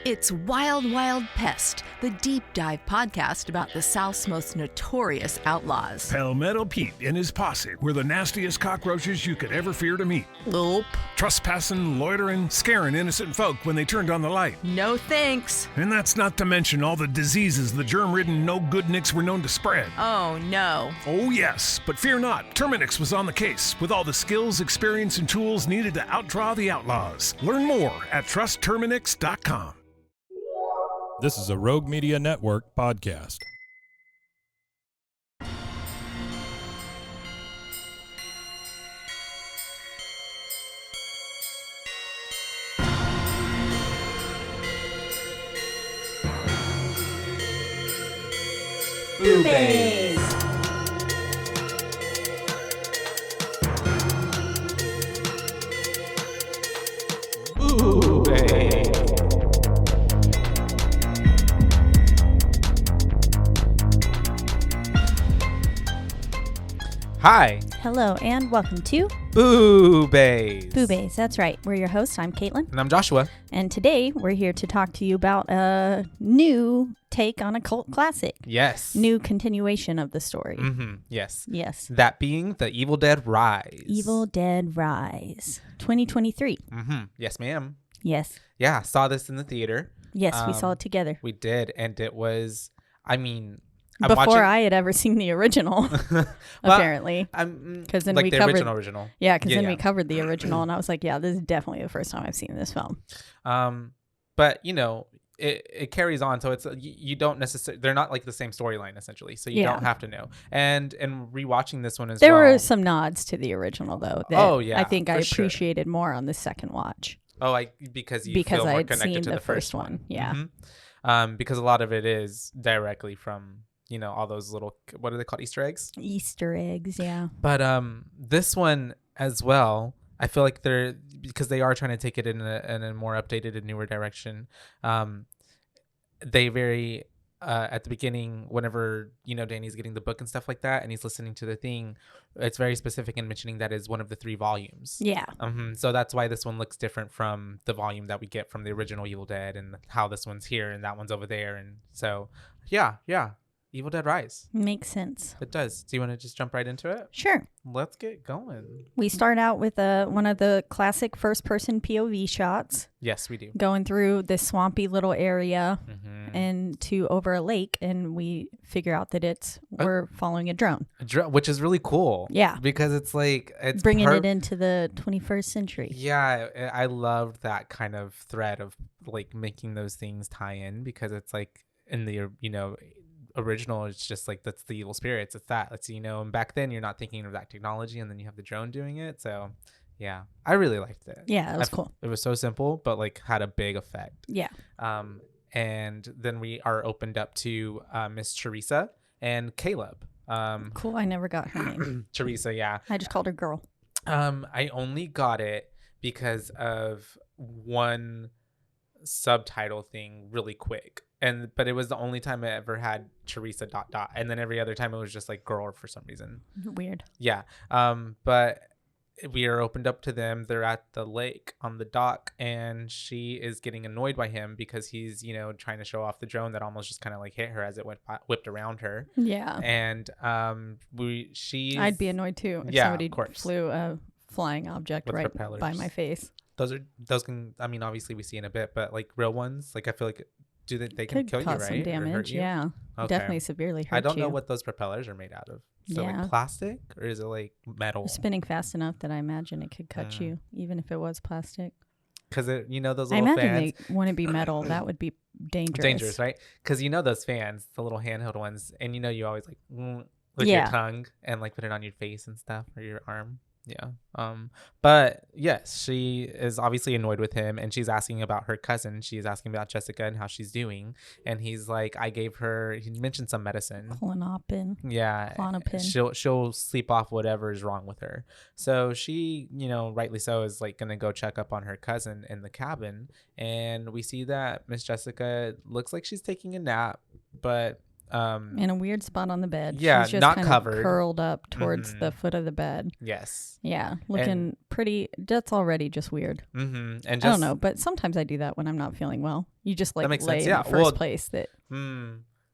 It's Wild Wild Pest, the deep dive podcast about the South's most notorious outlaws. Palmetto Pete and his posse were the nastiest cockroaches you could ever fear to meet. Nope. Trespassing, loitering, scaring innocent folk when they turned on the light. No thanks. And that's not to mention all the diseases the germ-ridden no-good-nicks were known to spread. Oh, no. Oh, yes, but fear not. Terminix was on the case with all the skills, experience, and tools needed to outdraw the outlaws. Learn more at trustterminix.com. This is a Rogue Media Network podcast. BooBaes. BooBaes. Hi. Hello and welcome to BooBaes. BooBaes. That's right. We're your hosts. I'm Caitlin. And I'm Joshua. And today we're here to talk to you about a new take on a cult classic. Yes. New continuation of the story. Mm-hmm. Yes. Yes. That being The Evil Dead Rise. Evil Dead Rise. 2023. Mm-hmm. Yes, ma'am. Yes. Yeah, saw this in the theater. Yes, we saw it together. We did. And it was, I'm Before watching... I had ever seen the original, apparently. Because then like we the covered original. Yeah, because then we covered the original, and I was like, yeah, this is definitely the first time I've seen this film. But you know, it carries on, so it's you don't necessarily, they're not like the same storyline essentially, so you don't have to know. And rewatching this one as there well, were some nods to the original though. That I think I appreciated more on the second watch. Oh, because feel more I had connected seen to the first one. Yeah. Mm-hmm. Because a lot of it is directly from, you know, all those little, what are they called, Easter eggs? Easter eggs, yeah. But this one as well, I feel like because they are trying to take it in a more updated and newer direction. They very at the beginning, whenever, you know, Danny's getting the book and stuff like that, and he's listening to the thing, it's very specific in mentioning that is one of the 3 volumes. Yeah. So that's why this one looks different from the volume that we get from the original Evil Dead, and how this one's here and that one's over there. And so, yeah. Evil Dead Rise. Makes sense. It does. Do you want to just jump right into it? Sure. Let's get going. We start out with one of the classic first-person POV shots. Yes, we do. Going through this swampy little area and to over a lake, and we figure out that we're following a drone. Which is really cool. Yeah. Because it's like... it's bringing it into the 21st century. Yeah, I loved that kind of thread of like making those things tie in, because it's like in the, you know... original, it's just like, that's the evil spirits, it's you know, and back then you're not thinking of that technology, and then you have the drone doing it. So yeah, I really liked it. Yeah, it was cool. It was so simple, but like had a big effect. Yeah. And then we are opened up to Miss Teresa and Caleb. Cool. I never got her name. Teresa. Yeah, I just called her girl. I only got it because of one subtitle thing really quick, but it was the only time I ever had Teresa ... and then every other time it was just like girl for some reason. Weird. Yeah. But we are opened up to them. They're at the lake on the dock, and she is getting annoyed by him because he's, you know, trying to show off the drone that almost just kind of like hit her as it whipped around her. Yeah. And I'd be annoyed too if somebody flew a flying object with right propellers by my face. Those can, I mean, obviously we see in a bit, but like real ones, like I feel like they can kill you, right? Could cause some damage. Yeah. Okay. Definitely severely hurt you. I don't know what those propellers are made out of. So like plastic, or is it like metal? They're spinning fast enough that I imagine it could cut you, even if it was plastic. Because you know those little I fans. imagine they wouldn't be metal. That would be dangerous. Dangerous, right? Because you know those fans, the little handheld ones, and you know you always like with your tongue and like put it on your face and stuff, or your arm. Yeah. But yes, she is obviously annoyed with him, and she's asking about her cousin. She's asking about Jessica and how she's doing. And he's like, he mentioned some medicine. Klonopin. Yeah. Klonopin. She'll sleep off whatever is wrong with her. So she, you know, rightly so, is like going to go check up on her cousin in the cabin. And we see that Miss Jessica looks like she's taking a nap, but in a weird spot on the bed. Yeah, she's just not kind covered. of curled up towards the foot of the bed. Yes. Yeah, looking pretty. That's already just weird. And I don't know, but sometimes I do that when I'm not feeling well. You just like lay sense. in Yeah, the first place that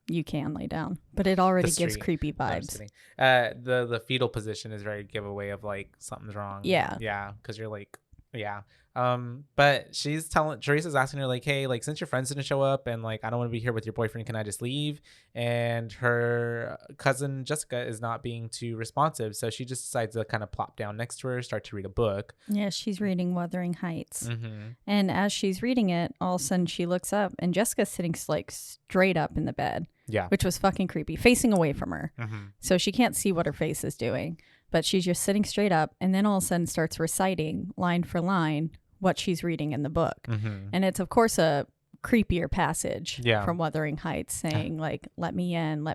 you can lay down, but it already That's gives true. creepy No, I'm vibes. just kidding. The fetal position is very giveaway of like something's wrong. Yeah. Yeah, because you're like, yeah. But she's telling Teresa's asking her like, hey, like since your friends didn't show up and like I don't want to be here with your boyfriend, can I just leave? And her cousin Jessica is not being too responsive, so she just decides to kind of plop down next to her, start to read a book. Yeah, she's reading Wuthering Heights, Mm-hmm. and as she's reading it, all of a sudden she looks up, and Jessica's sitting like straight up in the bed. Yeah. Which was fucking creepy, facing away from her, Mm-hmm. so she can't see what her face is doing, but she's just sitting straight up, and then all of a sudden starts reciting line for line what she's reading in the book. Mm-hmm. And it's of course a creepier passage Yeah. from Wuthering Heights, saying like, let me in,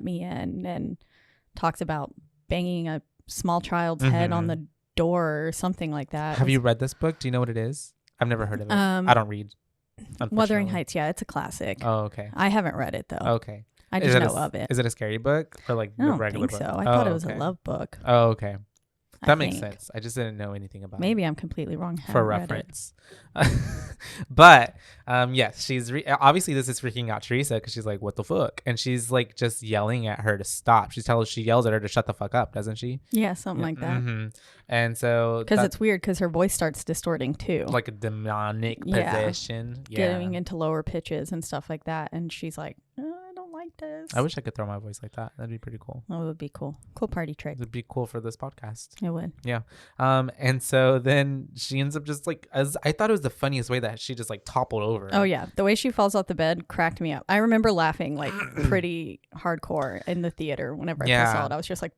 and talks about banging a small child's head on the door or something like that. Have you read this book? Do you know what it is? I've never heard of it. I don't read. Wuthering unfortunately. Heights, yeah, it's a classic. Oh, okay. I haven't read it though. Okay. I just know of it. Is it a scary book or like I a don't regular think book? so. I thought it was okay. a love book. Oh, okay. I That makes think. sense. I just didn't know anything about it. Maybe I'm completely wrong. For Haven't read it. reference. But yes, she's obviously this is freaking out Teresa because she's like, what the fuck? And she's like just yelling at her to stop. She yells at her to shut the fuck up, doesn't she? Yeah, something like that. Mm-hmm. And so Because it's weird because her voice starts distorting too. like a demonic Yeah. possession. Yeah. Getting into lower pitches and stuff like that. And she's like, I don't like this. I wish I could throw my voice like that. That'd be pretty cool. That would be cool. Cool party trick. It'd be cool for this podcast. It would. Yeah. And so then she ends up just like, as I thought it was the funniest way that she just like toppled over. Oh, yeah. The way she falls off the bed cracked me up. I remember laughing like pretty hardcore in the theater whenever I Yeah. first saw it. I was just like,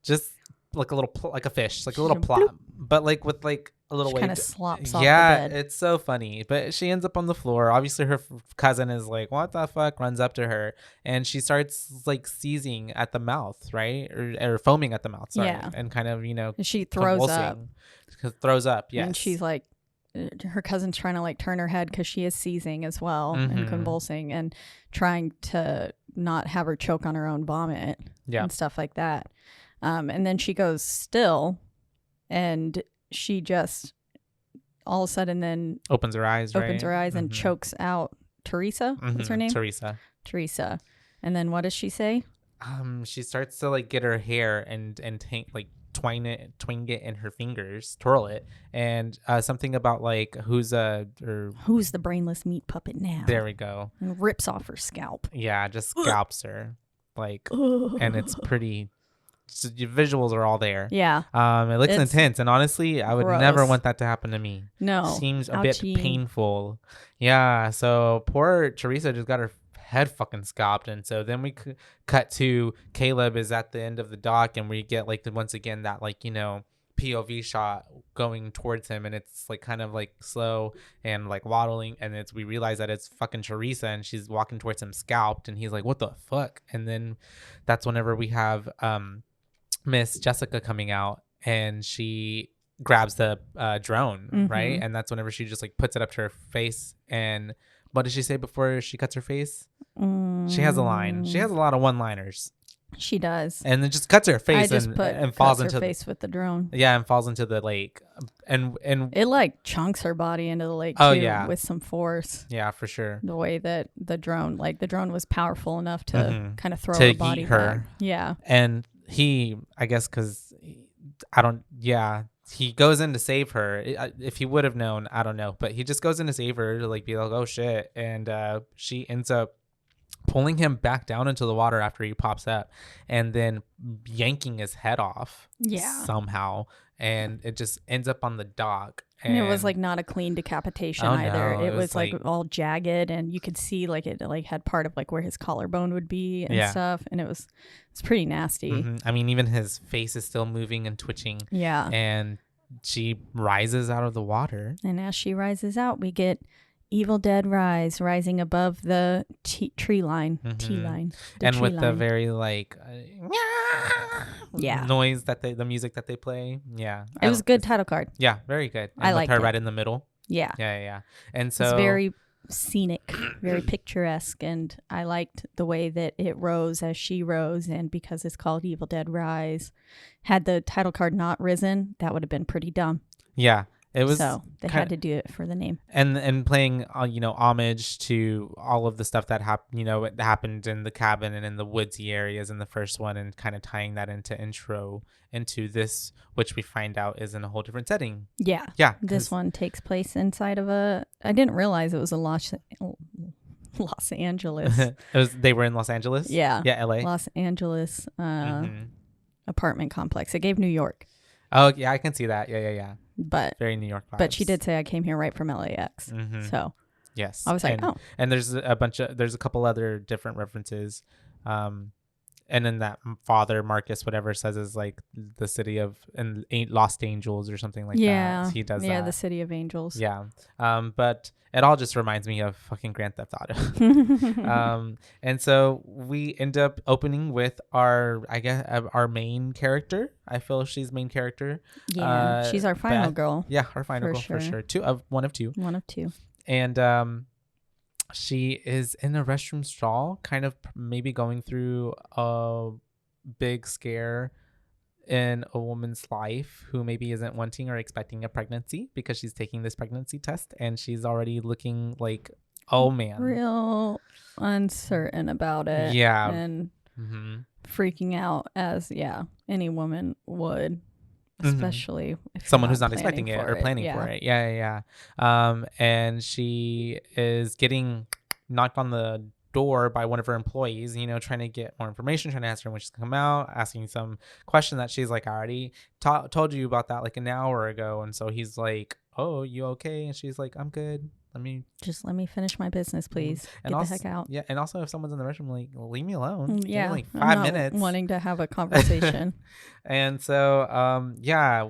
Just like a little, like a fish, like a little plop, but like with like a little kind wave. of slops off Yeah, the bed. it's so funny. But she ends up on the floor. Obviously, her cousin is like, what the fuck? Runs up to her and she starts like seizing at the mouth, right? Or foaming at the mouth, sorry. Yeah. And kind of, And she throws up. Throws up, yes. And she's like, her cousin's trying to like turn her head because she is seizing as well and convulsing and trying to not have her choke on her own vomit and stuff like that. And then she goes still and she just all of a sudden then opens her eyes and chokes out Teresa. What's her name? Teresa. And then what does she say? She starts to like get her hair and twang it in her fingers, twirl it, and something about like who's the brainless meat puppet now? There we go. And rips off her scalp. Yeah, just scalps her, like, and it's pretty. So your visuals are all there. Yeah. It looks intense, and honestly, I would never gross. want that to happen to me. No. Seems a Ouchie. bit painful. Yeah. So poor Teresa just got her head fucking scalped, and so then we cut to Caleb is at the end of the dock, and we get like once again that like POV shot going towards him, and it's like kind of like slow and like waddling, and we realize that it's fucking Teresa and she's walking towards him scalped, and he's like, what the fuck? And then that's whenever we have Miss Jessica coming out, and she grabs the drone, right? And that's whenever she just like puts it up to her face. And what did she say before she cuts her face? She has a line. She has a lot of one-liners. She does. And then just cuts her face and falls into her face with the drone. Yeah, and falls into the lake. And it like chunks her body into the lake oh, too, yeah. with some force. Yeah, for sure. The way that the drone was powerful enough to kind of throw to her body eat her. back. Yeah. And he, I guess, because he goes in to save her. If he would have known, I don't know, but he just goes in to save her to like be like, oh shit, and she ends up pulling him back down into the water after he pops up, and then yanking his head off. Yeah. Somehow, and it just ends up on the dock. And it was like not a clean decapitation either. No, it was like all jagged, and you could see like it like had part of like where his collarbone would be and stuff, and it's pretty nasty. I mean, even his face is still moving and twitching. Yeah. And she rises out of the water. And as she rises out, we get Evil Dead Rise rising above the tree line. T-line. And with the line. very like yeah noise that the music that they play. Yeah. It was a good title card. Yeah, very good. And I with liked her it. right in the middle. Yeah. Yeah. And so it's very scenic, very picturesque, and I liked the way that it rose as she rose, and because it's called Evil Dead Rise, had the title card not risen, that would have been pretty dumb. Yeah. It was so they had to do it for the name, and playing homage to all of the stuff that happened in the cabin and in the woodsy areas in the first one, and kind of tying that into this, which we find out is in a whole different setting. Yeah. This one takes place inside of I didn't realize it was a Los Angeles. They were in Los Angeles. Yeah, LA, Los Angeles apartment complex. It gave New York. Oh yeah, I can see that. Yeah. But very New York vibes. But she did say I came here right from LAX. So yes, I was like, and there's a couple other different references, and then that father Marcus whatever says is like the city of Lost Angels or something like that. He does that. The city of angels. Yeah. But it all just reminds me of fucking Grand Theft Auto. And so we end up opening with our main character. I feel she's main character. Yeah, she's our final Beth. girl. Yeah, our final girl for sure. One of two. And she is in a restroom stall, kind of maybe going through a big scare in a woman's life who maybe isn't wanting or expecting a pregnancy, because she's taking this pregnancy test and she's already looking like, oh man, real uncertain about it. Yeah. And freaking out as any woman would, especially if someone who's not expecting it or planning for it. Yeah. And she is getting knocked on the door by one of her employees, trying to get more information, trying to ask her when she's gonna come out, asking some question that she's like, I already told you about that like an hour ago. And so he's like, oh, you okay? And she's like, I'm good. Let me finish my business, please. Get the heck out. Yeah, and also if someone's in the restroom, like, leave me alone. Yeah, like 5 minutes. Wanting to have a conversation. And so,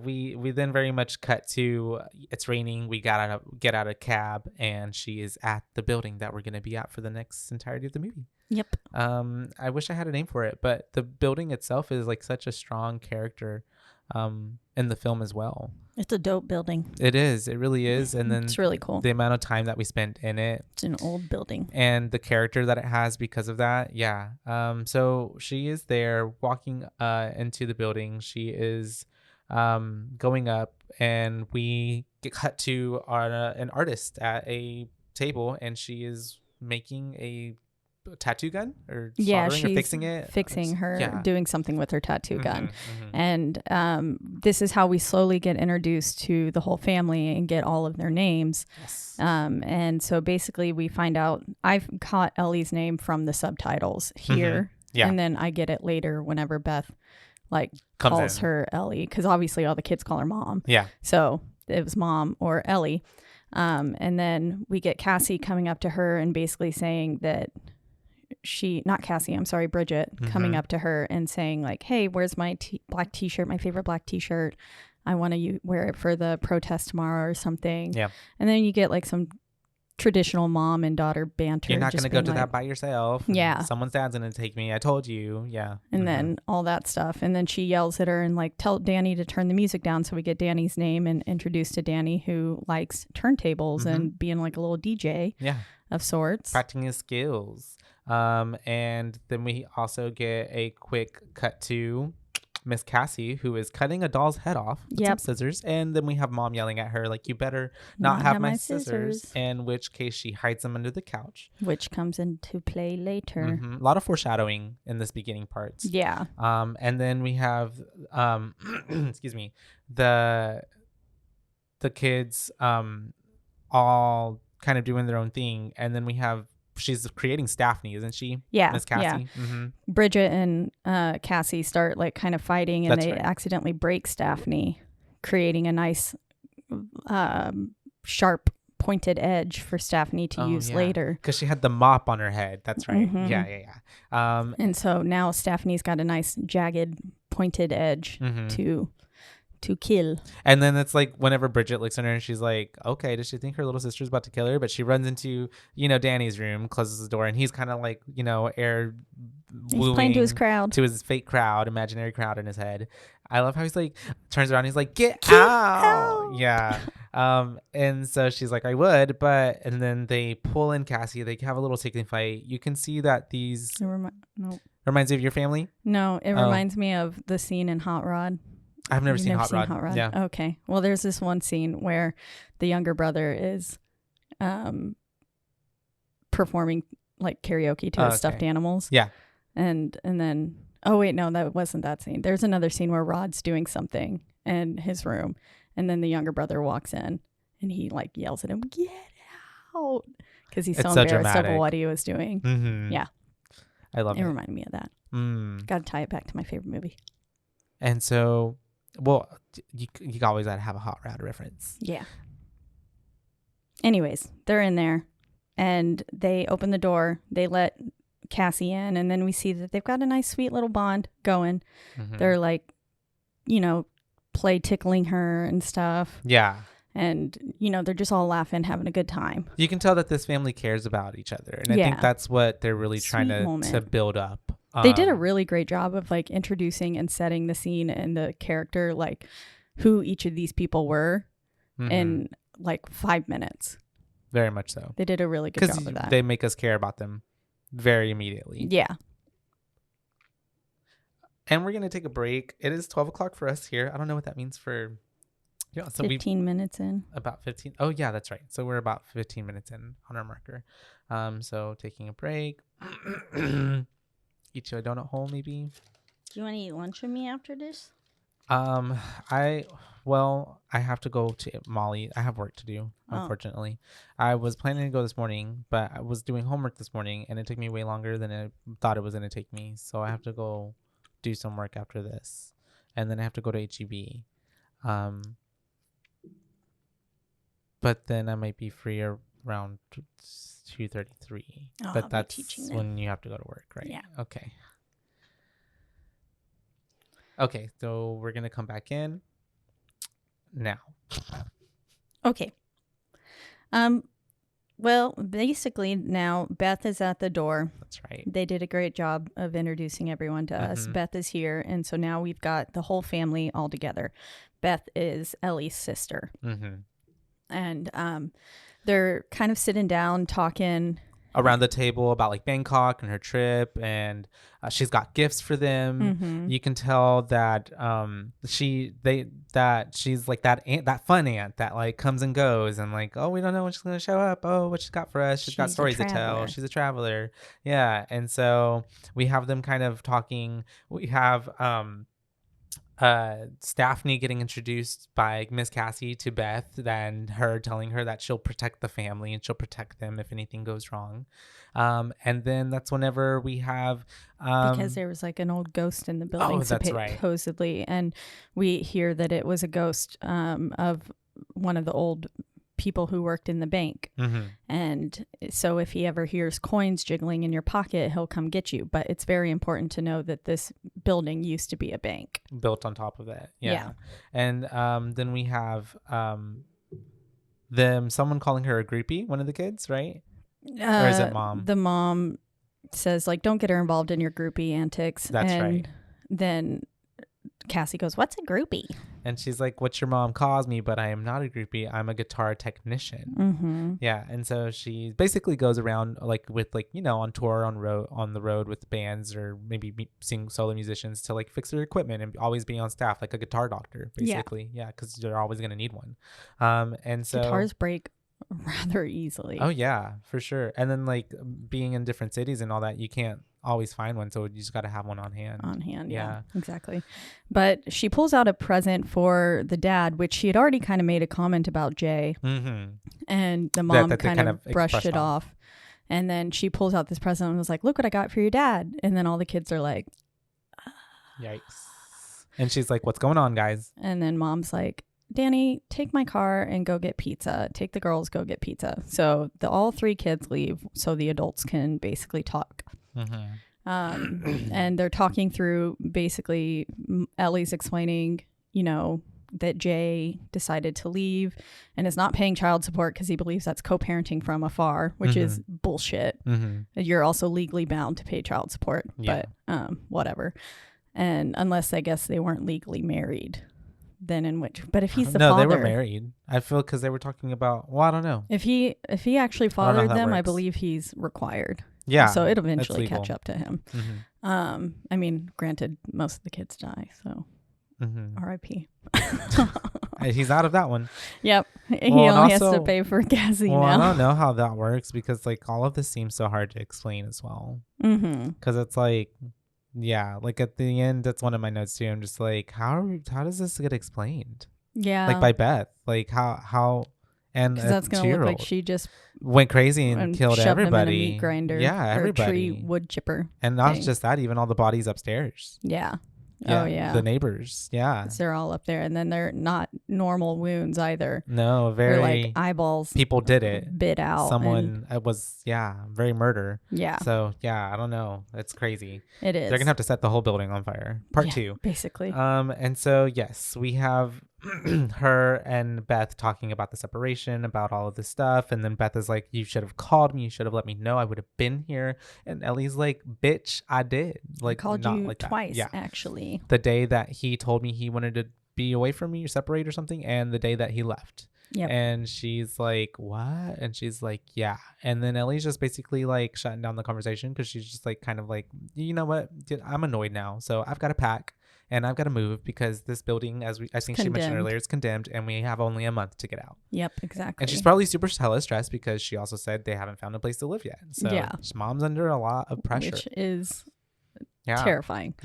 we then very much cut to it's raining. We get out of cab, and she is at the building that we're gonna be at for the next entirety of the movie. Yep. I wish I had a name for it, but the building itself is like such a strong character in the film as well. It's a dope building. It is. It really is. And then it's really cool. The amount of time that we spent in it. It's an old building. And the character that it has because of that. Yeah. So she is there walking into the building. She is going up, and we get cut to an artist at a table, and she is making a tattoo gun or soldering or fixing her doing something with her tattoo gun. And this is how we slowly get introduced to the whole family and get all of their names. And so basically we find out I've caught Ellie's name from the subtitles here, and then I get it later whenever Beth calls her Ellie, because obviously all the kids call her mom. So it was mom or Ellie. And then we get Cassie coming up to her and basically saying that Bridget coming up to her and saying like, hey, where's my black t-shirt, my favorite black t-shirt, I want to wear it for the protest tomorrow or something. And then you get like some traditional mom and daughter banter. You're not going to go to that by yourself. Someone's dad's going to take me, I told you. And then all that stuff, and then she yells at her and like, tell Danny to turn the music down. So we get Danny's name and introduced to Danny, who likes turntables and being like a little DJ of sorts, practicing his skills. And then we also get a quick cut to Miss Cassie, who is cutting a doll's head off with some scissors. And then we have mom yelling at her, like, you better not have my scissors. In which case she hides them under the couch. Which comes into play later. A lot of foreshadowing in this beginning parts. And then we have, excuse me, the kids all kind of doing their own thing. And then we have, she's creating Staphne, isn't she? Miss Cassie. Bridget and Cassie start like kind of fighting, and they accidentally break Staphne, creating a nice sharp pointed edge for Staphne to use later, because she had the mop on her head. That's right. And so now Staphne's got a nice jagged pointed edge to kill. And then it's like whenever Bridget looks at her and she's like, okay, does she think her little sister's about to kill her? But she runs into, Danny's room, closes the door, and he's kind of like, he's playing to his crowd, to his fake crowd, imaginary crowd in his head. I love how he's like turns around. He's like, get out. Yeah. And so she's like, I would, and then they pull in Cassie. They have a little tickling fight. You can see that these reminds you of your family. No, it reminds me of the scene in Hot Rod. I've never seen Hot Rod. Yeah. Okay. Well, there's this one scene where the younger brother is performing like karaoke to his stuffed animals. Yeah. And then, oh wait, no, that wasn't that scene. There's another scene where Rod's doing something in his room, and then the younger brother walks in and he like yells at him, "Get out!" Because he's so embarrassed of what he was doing. Mm-hmm. Yeah. I love it. It reminded me of that. Got to tie it back to my favorite movie. And so, well, you always got to have a Hot Rod reference. Yeah. Anyways, they're in there and they open the door. They let Cassie in, and then we see that they've got a nice, sweet little bond going. Mm-hmm. They're like, play tickling her and stuff. Yeah. And, they're just all laughing, having a good time. You can tell that this family cares about each other. And I think that's what they're really trying to build up. They did a really great job of like introducing and setting the scene and the character, like who each of these people were in like 5 minutes. Very much so. They did a really good job of that. Because they make us care about them very immediately. Yeah. And we're going to take a break. It is 12 o'clock for us here. I don't know what that means for... Yeah, so 15 minutes in. About 15. Oh, yeah, that's right. So we're about 15 minutes in on our marker. So taking a break. Eat you a donut hole, maybe. Do you want to eat lunch with me after this? I have to go to Molly. I have work to do, unfortunately. I was planning to go this morning, but I was doing homework this morning, and it took me way longer than I thought it was going to take me. So I have to go do some work after this. And then I have to go to HEB. But then I might be free around 2:33. But that's when you have to go to work, right? Yeah. Okay, so we're going to come back in now. Okay. Well, basically now Beth is at the door. That's right. They did a great job of introducing everyone to us. Beth is here, and so now we've got the whole family all together. Beth is Ellie's sister. Mm-hmm. And they're kind of sitting down talking around the table about like Bangkok and her trip, and she's got gifts for them. Mm-hmm. You can tell that she's like that fun aunt that like comes and goes, and like, oh, we don't know when she's gonna show up. Oh, what she's got for us? She's got stories to tell. She's a traveler. Yeah. And so we have them kind of talking. We have Daphne getting introduced by Miss Cassie to Beth, then her telling her that she'll protect the family and she'll protect them if anything goes wrong. And then that's whenever we have because there was like an old ghost in the building, supposedly, and we hear that it was a ghost of one of the old people who worked in the bank. Mm-hmm. And so if he ever hears coins jiggling in your pocket, he'll come get you. But it's very important to know that this building used to be a bank built on top of it. Yeah. And then we have someone calling her a groupie, one of the kids, right? Or is it mom? The mom says like, don't get her involved in your groupie antics. That's right. Then Cassie goes, what's a groupie? And she's like, what your mom calls me, but I am not a groupie. I'm a guitar technician. Mm-hmm. Yeah. And so she basically goes around like with like, on tour, on the road with bands, or maybe sing solo musicians to like fix their equipment and always be on staff, like a guitar doctor, basically. Yeah. Because they're always going to need one. And so guitars break rather easily. Oh, yeah, for sure. And then like being in different cities and all that, you can't always find one, so you just got to have one on hand. Yeah, exactly. But she pulls out a present for the dad, which she had already kind of made a comment about Jay. Mm-hmm. And the mom kind of brushed it off. And then she pulls out this present and was like, look what I got for your dad. And then all the kids are like, yikes. And she's like, what's going on, guys? And then mom's like, Danny, take my car and go get pizza. Take the girls, go get pizza. So all three kids leave so the adults can basically talk. Mm-hmm. And they're talking through, basically Ellie's explaining, that Jay decided to leave and is not paying child support because he believes that's co-parenting from afar, which is bullshit. Mm-hmm. You're also legally bound to pay child support, but whatever. And unless I guess they weren't legally married, then in which, but if he's the no, father, they were married. I feel because they were talking about. Well, I don't know. If he actually fathered them, I works. believe he's required. Yeah, so it'll eventually catch up to him. Mm-hmm. I mean, granted, most of the kids die, so R.I.P. He's out of that one. Yep, he only has to pay for gassing now. I don't know how that works because like all of this seems so hard to explain as well. Because it's like. Yeah, like at the end, that's one of my notes too. I'm just like, how does this get explained? Yeah, like by Beth, like how, and that's gonna look like she just went crazy and killed everybody. Him in a meat grinder, yeah, everybody, or tree wood chipper, and not just that, even all the bodies upstairs. Yeah. Oh yeah, the neighbors. Yeah, they're all up there, and then they're not normal wounds either. No, very they're like eyeballs. People did it. Bit out. Someone. It was very murder. Yeah. So yeah, I don't know. It's crazy. It is. They're gonna have to set the whole building on fire. Part 2, basically. And so yes, we have her and Beth talking about the separation, about all of this stuff, and then Beth is like, "You should have called me. You should have let me know. I would have been here." And Ellie's like, "Bitch, I did. Like, I called not you like twice, yeah. actually. The day that he told me he wanted to be away from me or separate or something, and the day that he left." Yep. And she's like, "What?" And she's like, "Yeah." And then Ellie's just basically like shutting down the conversation because she's just like kind of like, you know what? I'm annoyed now, so I've got to pack. And I've got to move because this building, I think she mentioned earlier, is condemned, and we have only a month to get out. Yep, exactly. And she's probably super hella stressed because she also said they haven't found a place to live yet. So mom's under a lot of pressure, which is terrifying.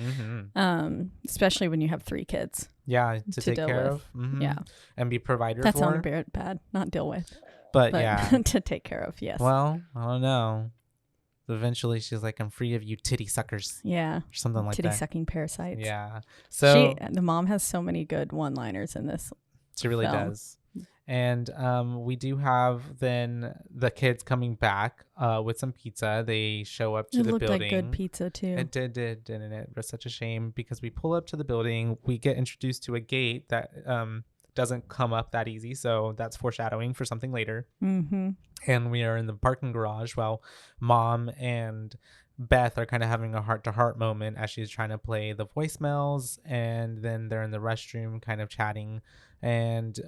Especially when you have 3 kids. Yeah, to take care of. Yeah, and be provider that's for. That's not bad, not deal with, but yeah, to take care of. Yes. Well, I don't know. Eventually she's like, "I'm free of you titty suckers." Yeah. Or something like titty that. Titty sucking parasites. Yeah. So the mom has so many good one-liners in this. She really does. And we do have then the kids coming back with some pizza. They show up to the building. It looked like good pizza too. It did, didn't it? It was such a shame because we pull up to the building. We get introduced to a gate that doesn't come up that easy, so that's foreshadowing for something later. And we are in the parking garage while Mom and Beth are kind of having a heart-to-heart moment as she's trying to play the voicemails, and then they're in the restroom kind of chatting and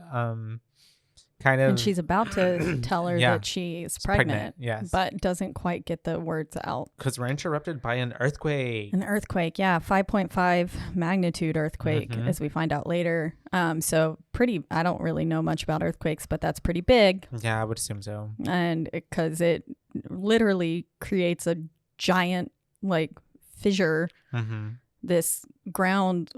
and she's about to tell her that she's pregnant, yes, but doesn't quite get the words out because we're interrupted by an earthquake. 5.5 magnitude earthquake, as we find out later. So pretty. I don't really know much about earthquakes, but that's pretty big. Yeah, I would assume so. And because it literally creates a giant like fissure. This ground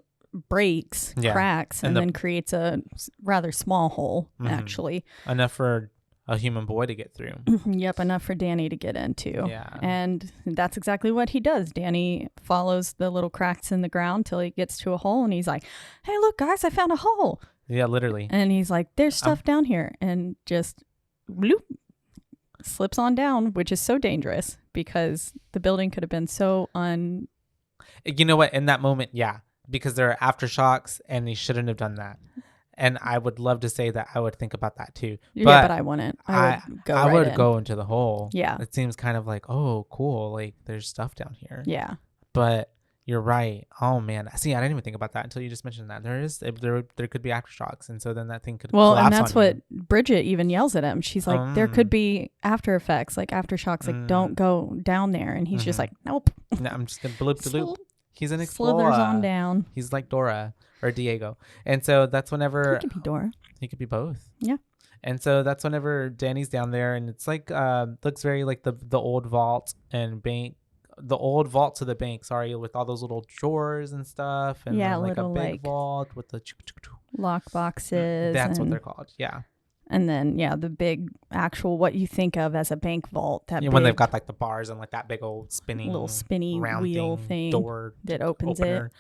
breaks, cracks, and then creates a rather small hole, actually. Enough for a human boy to get through. Yep, enough for Danny to get into. Yeah. And that's exactly what he does. Danny follows the little cracks in the ground till he gets to a hole, and he's like, "Hey, look, guys, I found a hole." Yeah, literally. And he's like, "There's stuff down here," and just bloop, slips on down, which is so dangerous because the building could have been so You know what? In that moment, yeah. Because there are aftershocks and he shouldn't have done that. And I would love to say that I would think about that too. But I wouldn't. I would go into the hole. Yeah. It seems kind of like, oh, cool. Like there's stuff down here. Yeah. But you're right. Oh man. See, I didn't even think about that until you just mentioned that. There could be aftershocks. And so then that thing could collapse and that's on what you. Bridget even yells at him. She's like, there could be after effects, like aftershocks, like don't go down there. And he's just like, nope. No, I'm just going to bloop the loop. He's an explorer. Slithers on down. He's like Dora or Diego. And so that's whenever... He could be Dora. He could be both. Yeah. And so that's whenever Danny's down there, and it's like, looks very like the old vault and bank. The old vault to the bank, with all those little drawers and stuff. And yeah, like little a big vault with the... lock boxes. That's what they're called. Yeah. And then, the big actual, what you think of as a bank vault. When they've got like the bars and like that big old little spinny round wheel thing door that opens opener.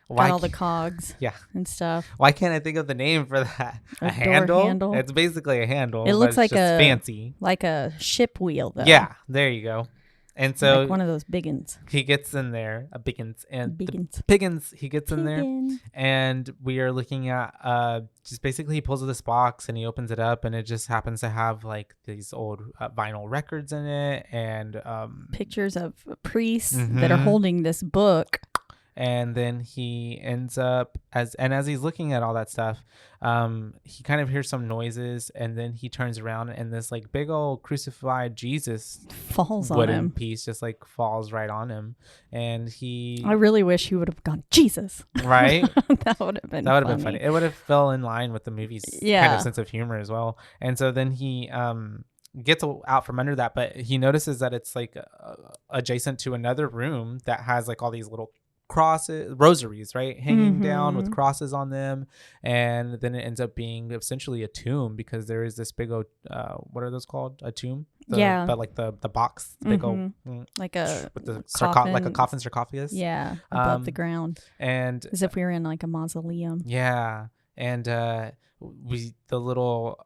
Got all the cogs and stuff. Why can't I think of the name for that? A handle? It's basically a handle. It looks like fancy. Like a ship wheel, though. Yeah, there you go. And so like one of those biggins. He gets in there, a biggins and Piggins. He gets in there, and we are looking at just basically he pulls this box and he opens it up, and it just happens to have like these old vinyl records in it and pictures of priests that are holding this book. And then he ends up as he's looking at all that stuff, he kind of hears some noises, and then he turns around and this like big old crucified Jesus falls on wooden him. piece just like falls right on him. And I really wish he would have gone Jesus. Right? That would have been funny. It would have fell in line with the movie's kind of sense of humor as well. And so then he gets out from under that, but he notices that it's like adjacent to another room that has like all these little rosaries, right, hanging down with crosses on them. And then it ends up being essentially a tomb, because there is this big old what are those called, a tomb? But like the box, big old like a with the coffin. like a coffin sarcophagus, above the ground, and as if we were in like a mausoleum. And the little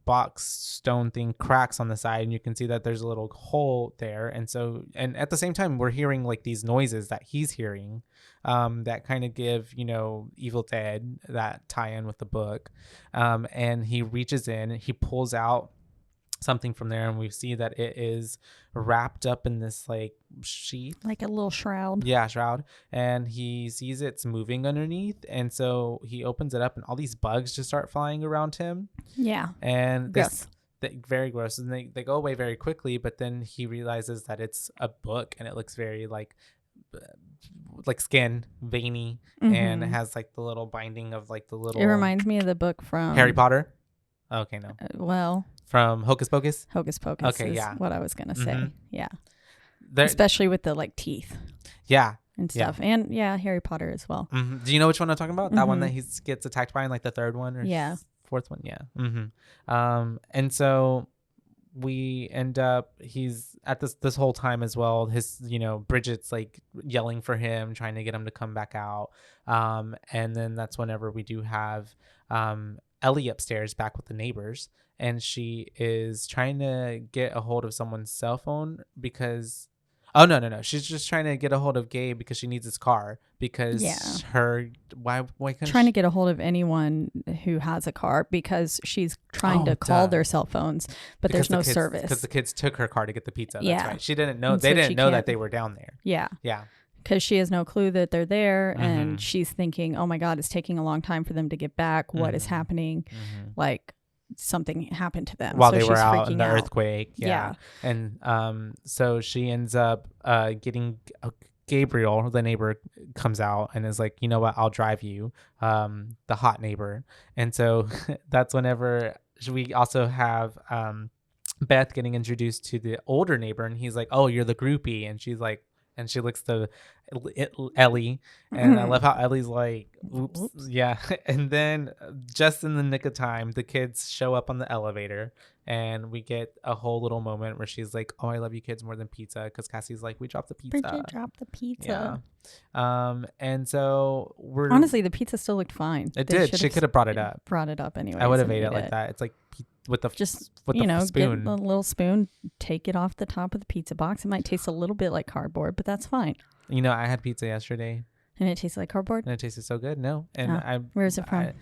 box stone thing cracks on the side, and you can see that there's a little hole there. And so, and at the same time, we're hearing like these noises that he's hearing, that kind of give, Evil Dead that tie in with the book. And he reaches in, he pulls out something from there, and we see that it is wrapped up in this like sheet, like a little shroud. Shroud. And he sees it's moving underneath, and so he opens it up, and all these bugs just start flying around him. And very gross, and they go away very quickly. But then he realizes that it's a book, and it looks very like skin, veiny, and it has like the little binding of like the little. It reminds me of the book from Harry Potter. Okay, no. From Hocus Pocus? Hocus Pocus is what I was going to say. Yeah. Especially with the like teeth. Yeah. And stuff. And Harry Potter as well. Do you know which one I'm talking about? That one that he gets attacked by in like the third one or fourth one? Yeah. And so we end up, he's at this whole time as well. His, Bridget's like yelling for him, trying to get him to come back out. And then that's whenever we do have Ellie upstairs back with the neighbors, and she is trying to get a hold of someone's cell phone because no, she's just trying to get a hold of Gabe because she needs his car, because why couldn't trying to get a hold of anyone who has a car, because she's trying to call their cell phones, but there's no service because the kids took her car to get the pizza. That's right. She didn't know, they didn't know that they were down there. Because she has no clue that they're there, and she's thinking, oh my God, it's taking a long time for them to get back. What is happening? Like something happened to them while they were out in the earthquake. And so she ends up getting Gabriel, the neighbor, comes out and is like, you know what, I'll drive you, the hot neighbor. And so that's whenever we also have Beth getting introduced to the older neighbor, and he's like, oh, you're the groupie. And she's like, and she looks to Ellie, and I love how Ellie's like, oops. And then just in the nick of time, the kids show up on the elevator, and we get a whole little moment where she's like, oh, I love you kids more than pizza, because Cassie's like, we dropped the pizza. Bridget dropped the pizza. And so honestly, the pizza still looked fine. It did. She could have brought it up. Anyway. I would have ate it like that. It's like with the spoon. Get a little spoon, take it off the top of the pizza box. It might taste a little bit like cardboard, but that's fine. I had pizza yesterday, and it tasted like cardboard. And it tasted so good. No, and where is it from?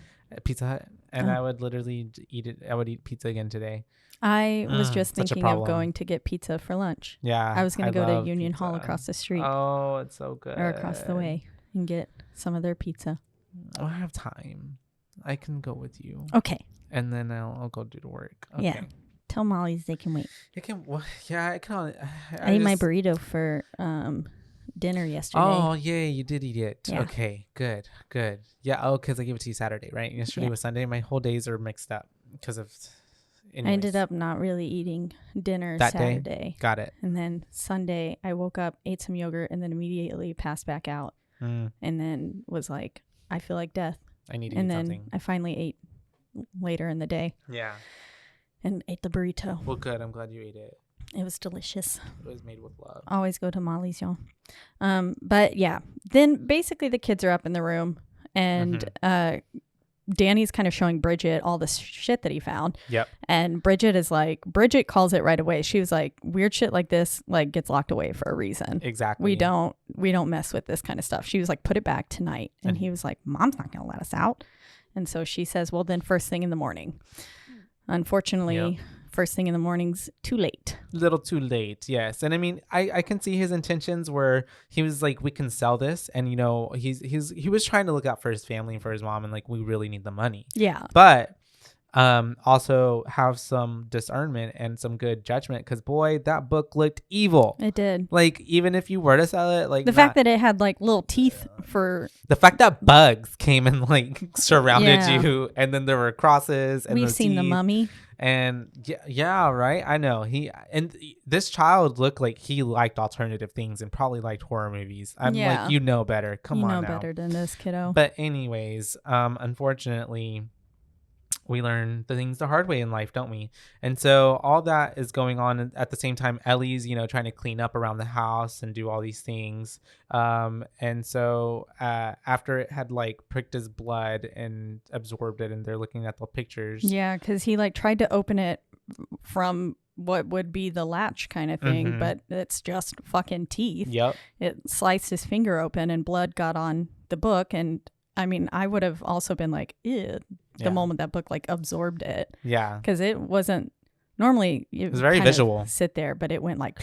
Pizza Hut, and I would literally eat it. I would eat pizza again today. I was just thinking of going to get pizza for lunch. I was going to go to Union Hall across the street. Oh, it's so good. Or across the way, and get some of their pizza. I don't have time. I can go with you. Okay. And then I'll go do the work. Okay. Yeah. Tell Molly's they can wait. I can. I can. I ate my burrito for dinner yesterday. Oh yeah, you did eat it. Yeah. Okay, good. Yeah. Oh, because I gave it to you Saturday, right? Yesterday was Sunday. My whole days are mixed up because of. Anyways. I ended up not really eating dinner that Saturday. Day. Got it. And then Sunday, I woke up, ate some yogurt, and then immediately passed back out. And then was like, I feel like death. I need to eat something. And then I finally ate later in the day. Yeah. And ate the burrito. Well, good. I'm glad you ate it. It was delicious. It was made with love. Always go to Molly's, y'all. But yeah, then basically the kids are up in the room, and Danny's kind of showing Bridget all this shit that he found. Yep. And Bridget calls it right away. She was like, weird shit like this like gets locked away for a reason. Exactly. We don't mess with this kind of stuff. She was like, put it back tonight. And he was like, Mom's not gonna let us out. And so she says, well, then first thing in the morning. Unfortunately first thing in the morning's too late. Little too late, yes. And I mean, I can see his intentions where he was like, we can sell this, and you know, he was trying to look out for his family and for his mom, and like, we really need the money. Yeah. But also have some discernment and some good judgment, because boy, that book looked evil. It did. Like, even if you were to sell it, like the fact that it had like little teeth for the fact that bugs came and like surrounded you, and then there were crosses, and we've seen teeth. The Mummy. And yeah, right. I know this child looked like he liked alternative things and probably liked horror movies. I'm like, you know better. Come on now. You know better than this, kiddo. But anyways, unfortunately, we learn the things the hard way in life, don't we? And so all that is going on at the same time. Ellie's, you know, trying to clean up around the house and do all these things. And so after it had like pricked his blood and absorbed it, and they're looking at the pictures. Yeah, because he like tried to open it from what would be the latch kind of thing, but it's just fucking teeth. Yep. It sliced his finger open and blood got on the book. And I mean, I would have also been like, ew. The moment that book like absorbed it. Yeah. Because it wasn't normally. It was very visual. Sit there, but it went like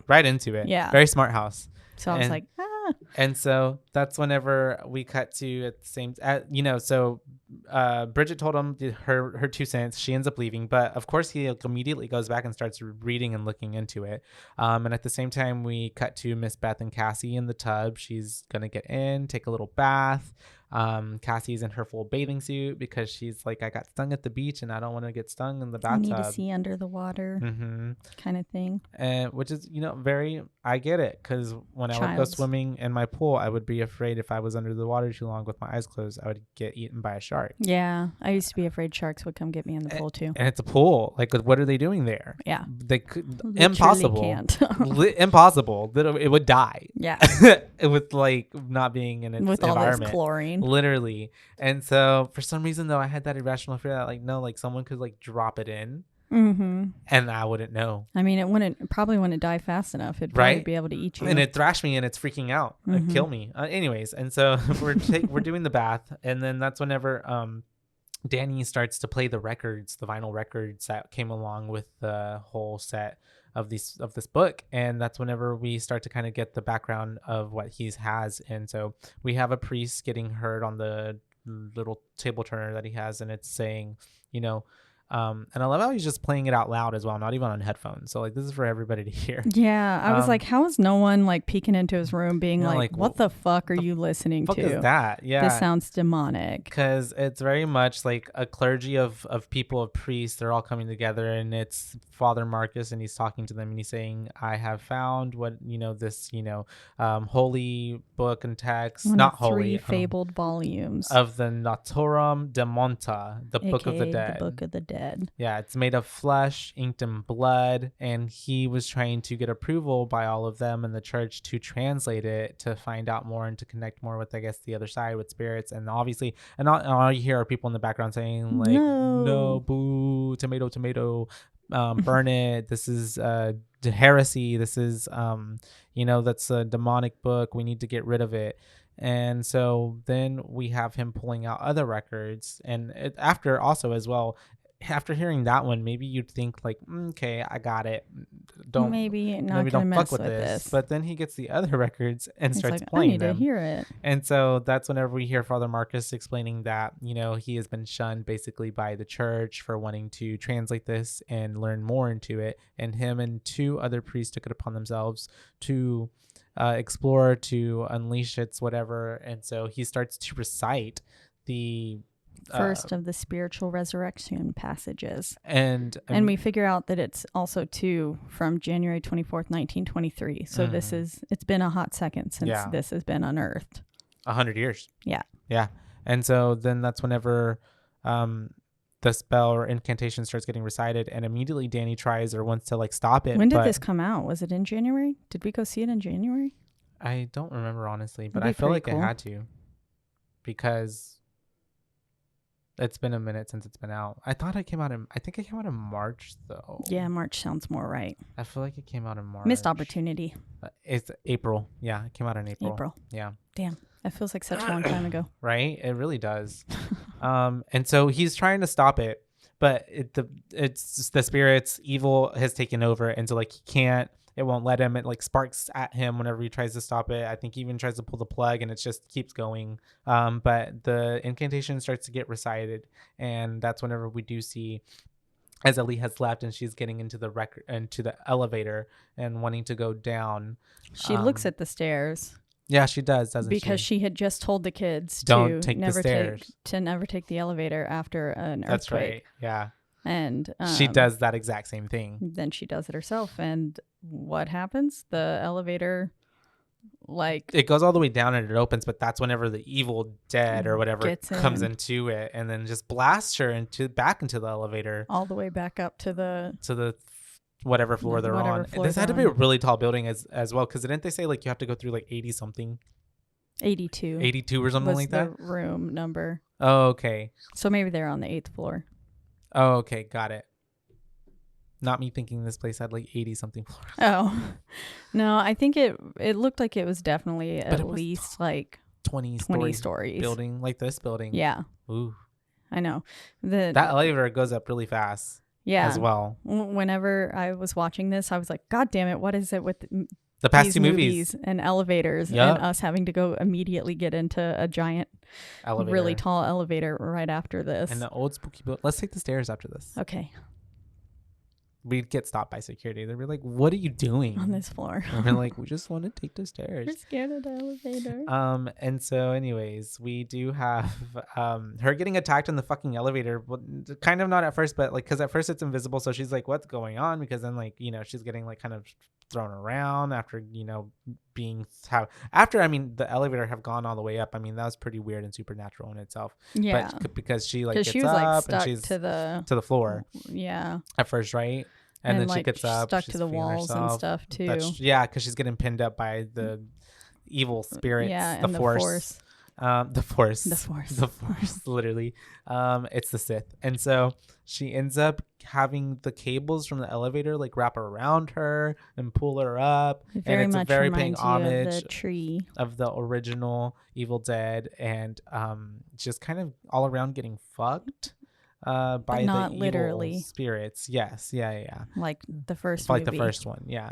right into it. Yeah. Very smart house. So I was like, And so that's whenever we cut to at the same, so Bridget told him her 2 cents. She ends up leaving, but of course he immediately goes back and starts reading and looking into it. And at the same time, we cut to Miss Beth and Cassie in the tub. She's gonna get in, take a little bath. Cassie's in her full bathing suit because she's like, I got stung at the beach and I don't want to get stung in the bathtub. I need to see under the water kind of thing. And which is, I get it, because when I would go swimming in my pool, I would be afraid if I was under the water too long with my eyes closed, I would get eaten by a shark. Yeah, I used to be afraid sharks would come get me in the pool too. And it's a pool. Like, what are they doing there? Yeah, they could impossible. Can't. Impossible. It would die. Yeah, with like not being in its with environment. All this chlorine. Literally. And so for some reason though, I had that irrational fear that like, no, like someone could like drop it in and I wouldn't know. I mean, it probably wouldn't die fast enough. It'd probably be able to eat you. And it thrashed me and it's freaking out. It'd kill me. Anyways. And so we're doing the bath, and then that's whenever Danny starts to play the vinyl records that came along with the whole set of this book. And that's whenever we start to kind of get the background of what he has. And so we have a priest getting hurt on the little table turner that he has, and it's saying, and I love how he's just playing it out loud as well, not even on headphones. So like, this is for everybody to hear. Yeah, I was like, how is no one like peeking into his room being like, what the fuck are you listening to? What is that? Yeah, this sounds demonic. Because it's very much like a clergy of people, of priests. They're all coming together, and it's Father Marcus, and he's talking to them, and he's saying, I have found what this holy book and text, not holy, 3 fabled volumes of the Naturam de Monta, the Book of the Dead. The Book of the Dead. Yeah, it's made of flesh, inked in blood, and he was trying to get approval by all of them in the church to translate it, to find out more and to connect more with, I guess, the other side, with spirits. And obviously, and all you hear are people in the background saying like, no, boo, tomato, burn it. This is heresy. This is that's a demonic book. We need to get rid of it. And so then we have him pulling out other records, and after hearing that one, maybe you'd think like, okay, I got it. Don't fuck with this. But then he gets the other records and starts playing them. I need to hear it. And so that's whenever we hear Father Marcus explaining that, he has been shunned basically by the church for wanting to translate this and learn more into it. And him and 2 other priests took it upon themselves to explore, to unleash its whatever. And so he starts to recite the first of the spiritual resurrection passages, and we figure out that it's also from January 24th, 1923. So it's been a hot second since this has been unearthed. 100 years. Yeah. And so then that's whenever the spell or incantation starts getting recited, and immediately Danny tries or wants to like stop it. When did this come out? Was it in January? Did we go see it in January? I don't remember honestly, but I feel like it had to, because it's been a minute since it's been out. I think it came out in March though. Yeah, March sounds more right. I feel like it came out in March. Missed opportunity. It's April. Yeah, it came out in April. Yeah. Damn. That feels like such a long time ago. Right? It really does. And so he's trying to stop it, but it's the spirits evil has taken over, and so like he can't. It won't let him. It like sparks at him whenever he tries to stop it. I think he even tries to pull the plug, and it just keeps going. But the incantation starts to get recited, and that's whenever we do see, as Ellie has left and she's getting into the elevator and wanting to go down. She looks at the stairs. Yeah, she does, doesn't she? Because she had just told the kids Don't take the stairs. to never take the elevator after an earthquake. That's right. Yeah. And she does that exact same thing. Then she does it herself. And what happens? The elevator, like, it goes all the way down and it opens, but that's whenever the evil dead or whatever comes into it and then just blasts her back into the elevator. All the way back up to the whatever floor they're on. This had to be a really tall building as well, because didn't they say like you have to go through like 80 something? 82. 82 or something like that? The room number. Oh, okay. So maybe they're on the 8th floor. Oh, okay. Got it. Not me thinking this place had like 80 something floors. Oh, no, I think it looked like it was definitely at least like 20 stories building, like this building. Yeah. Ooh. I know. That elevator goes up really fast. Yeah. As well. Whenever I was watching this, I was like, God damn it. What is it with the past two movies and elevators and us having to go immediately get into a giant elevator, really tall elevator right after this. And the old spooky building. Let's take the stairs after this. Okay. We'd get stopped by security. They'd be like, what are you doing on this floor? And we're like, we just want to take the stairs. We're scared of the elevator. And so anyways, we do have her getting attacked in the fucking elevator. Well, kind of not at first, but like, because at first it's invisible, so she's like, what's going on? Because then like, you know, she's getting like kind of thrown around after, you know, the elevator have gone all the way up. I mean, that was pretty weird and supernatural in itself. Yeah. But because she like gets up and she's to the floor. Yeah. At first, right? And then like, she gets up, stuck to the walls and stuff too. Because she's getting pinned up by the evil spirits. Yeah, the and force. The force, literally. It's the Sith, and so she ends up having the cables from the elevator like wrap around her and pull her up. Very and it's much very paying homage of the tree of the original Evil Dead, and just kind of all around getting fucked. By not the literally evil spirits. Yes. Yeah. Like the first movie. The first one. Yeah.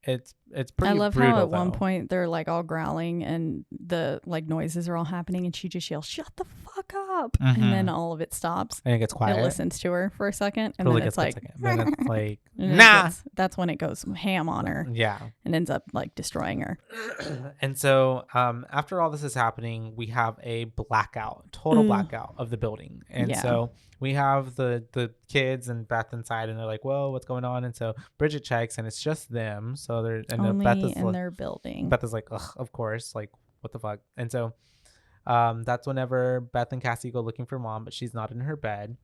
It's pretty I love brutal, how at though. one point they're like all growling and the like noises are all happening and she just yells, shut the fuck up. Mm-hmm. And then all of it stops. And it gets quiet. It listens to her for a second. And really then it's like, then it's like, nah. That's when it goes ham on her. Yeah. And ends up like destroying her. And so after all this is happening, we have a total blackout of the building. And so we have the kids and Beth inside and they're like, whoa, what's going on? And so Bridget checks and it's just them. So they're only Beth is in their building. Beth is like, ugh, of course, like what the fuck. And so that's whenever Beth and Cassie go looking for mom, but she's not in her bed.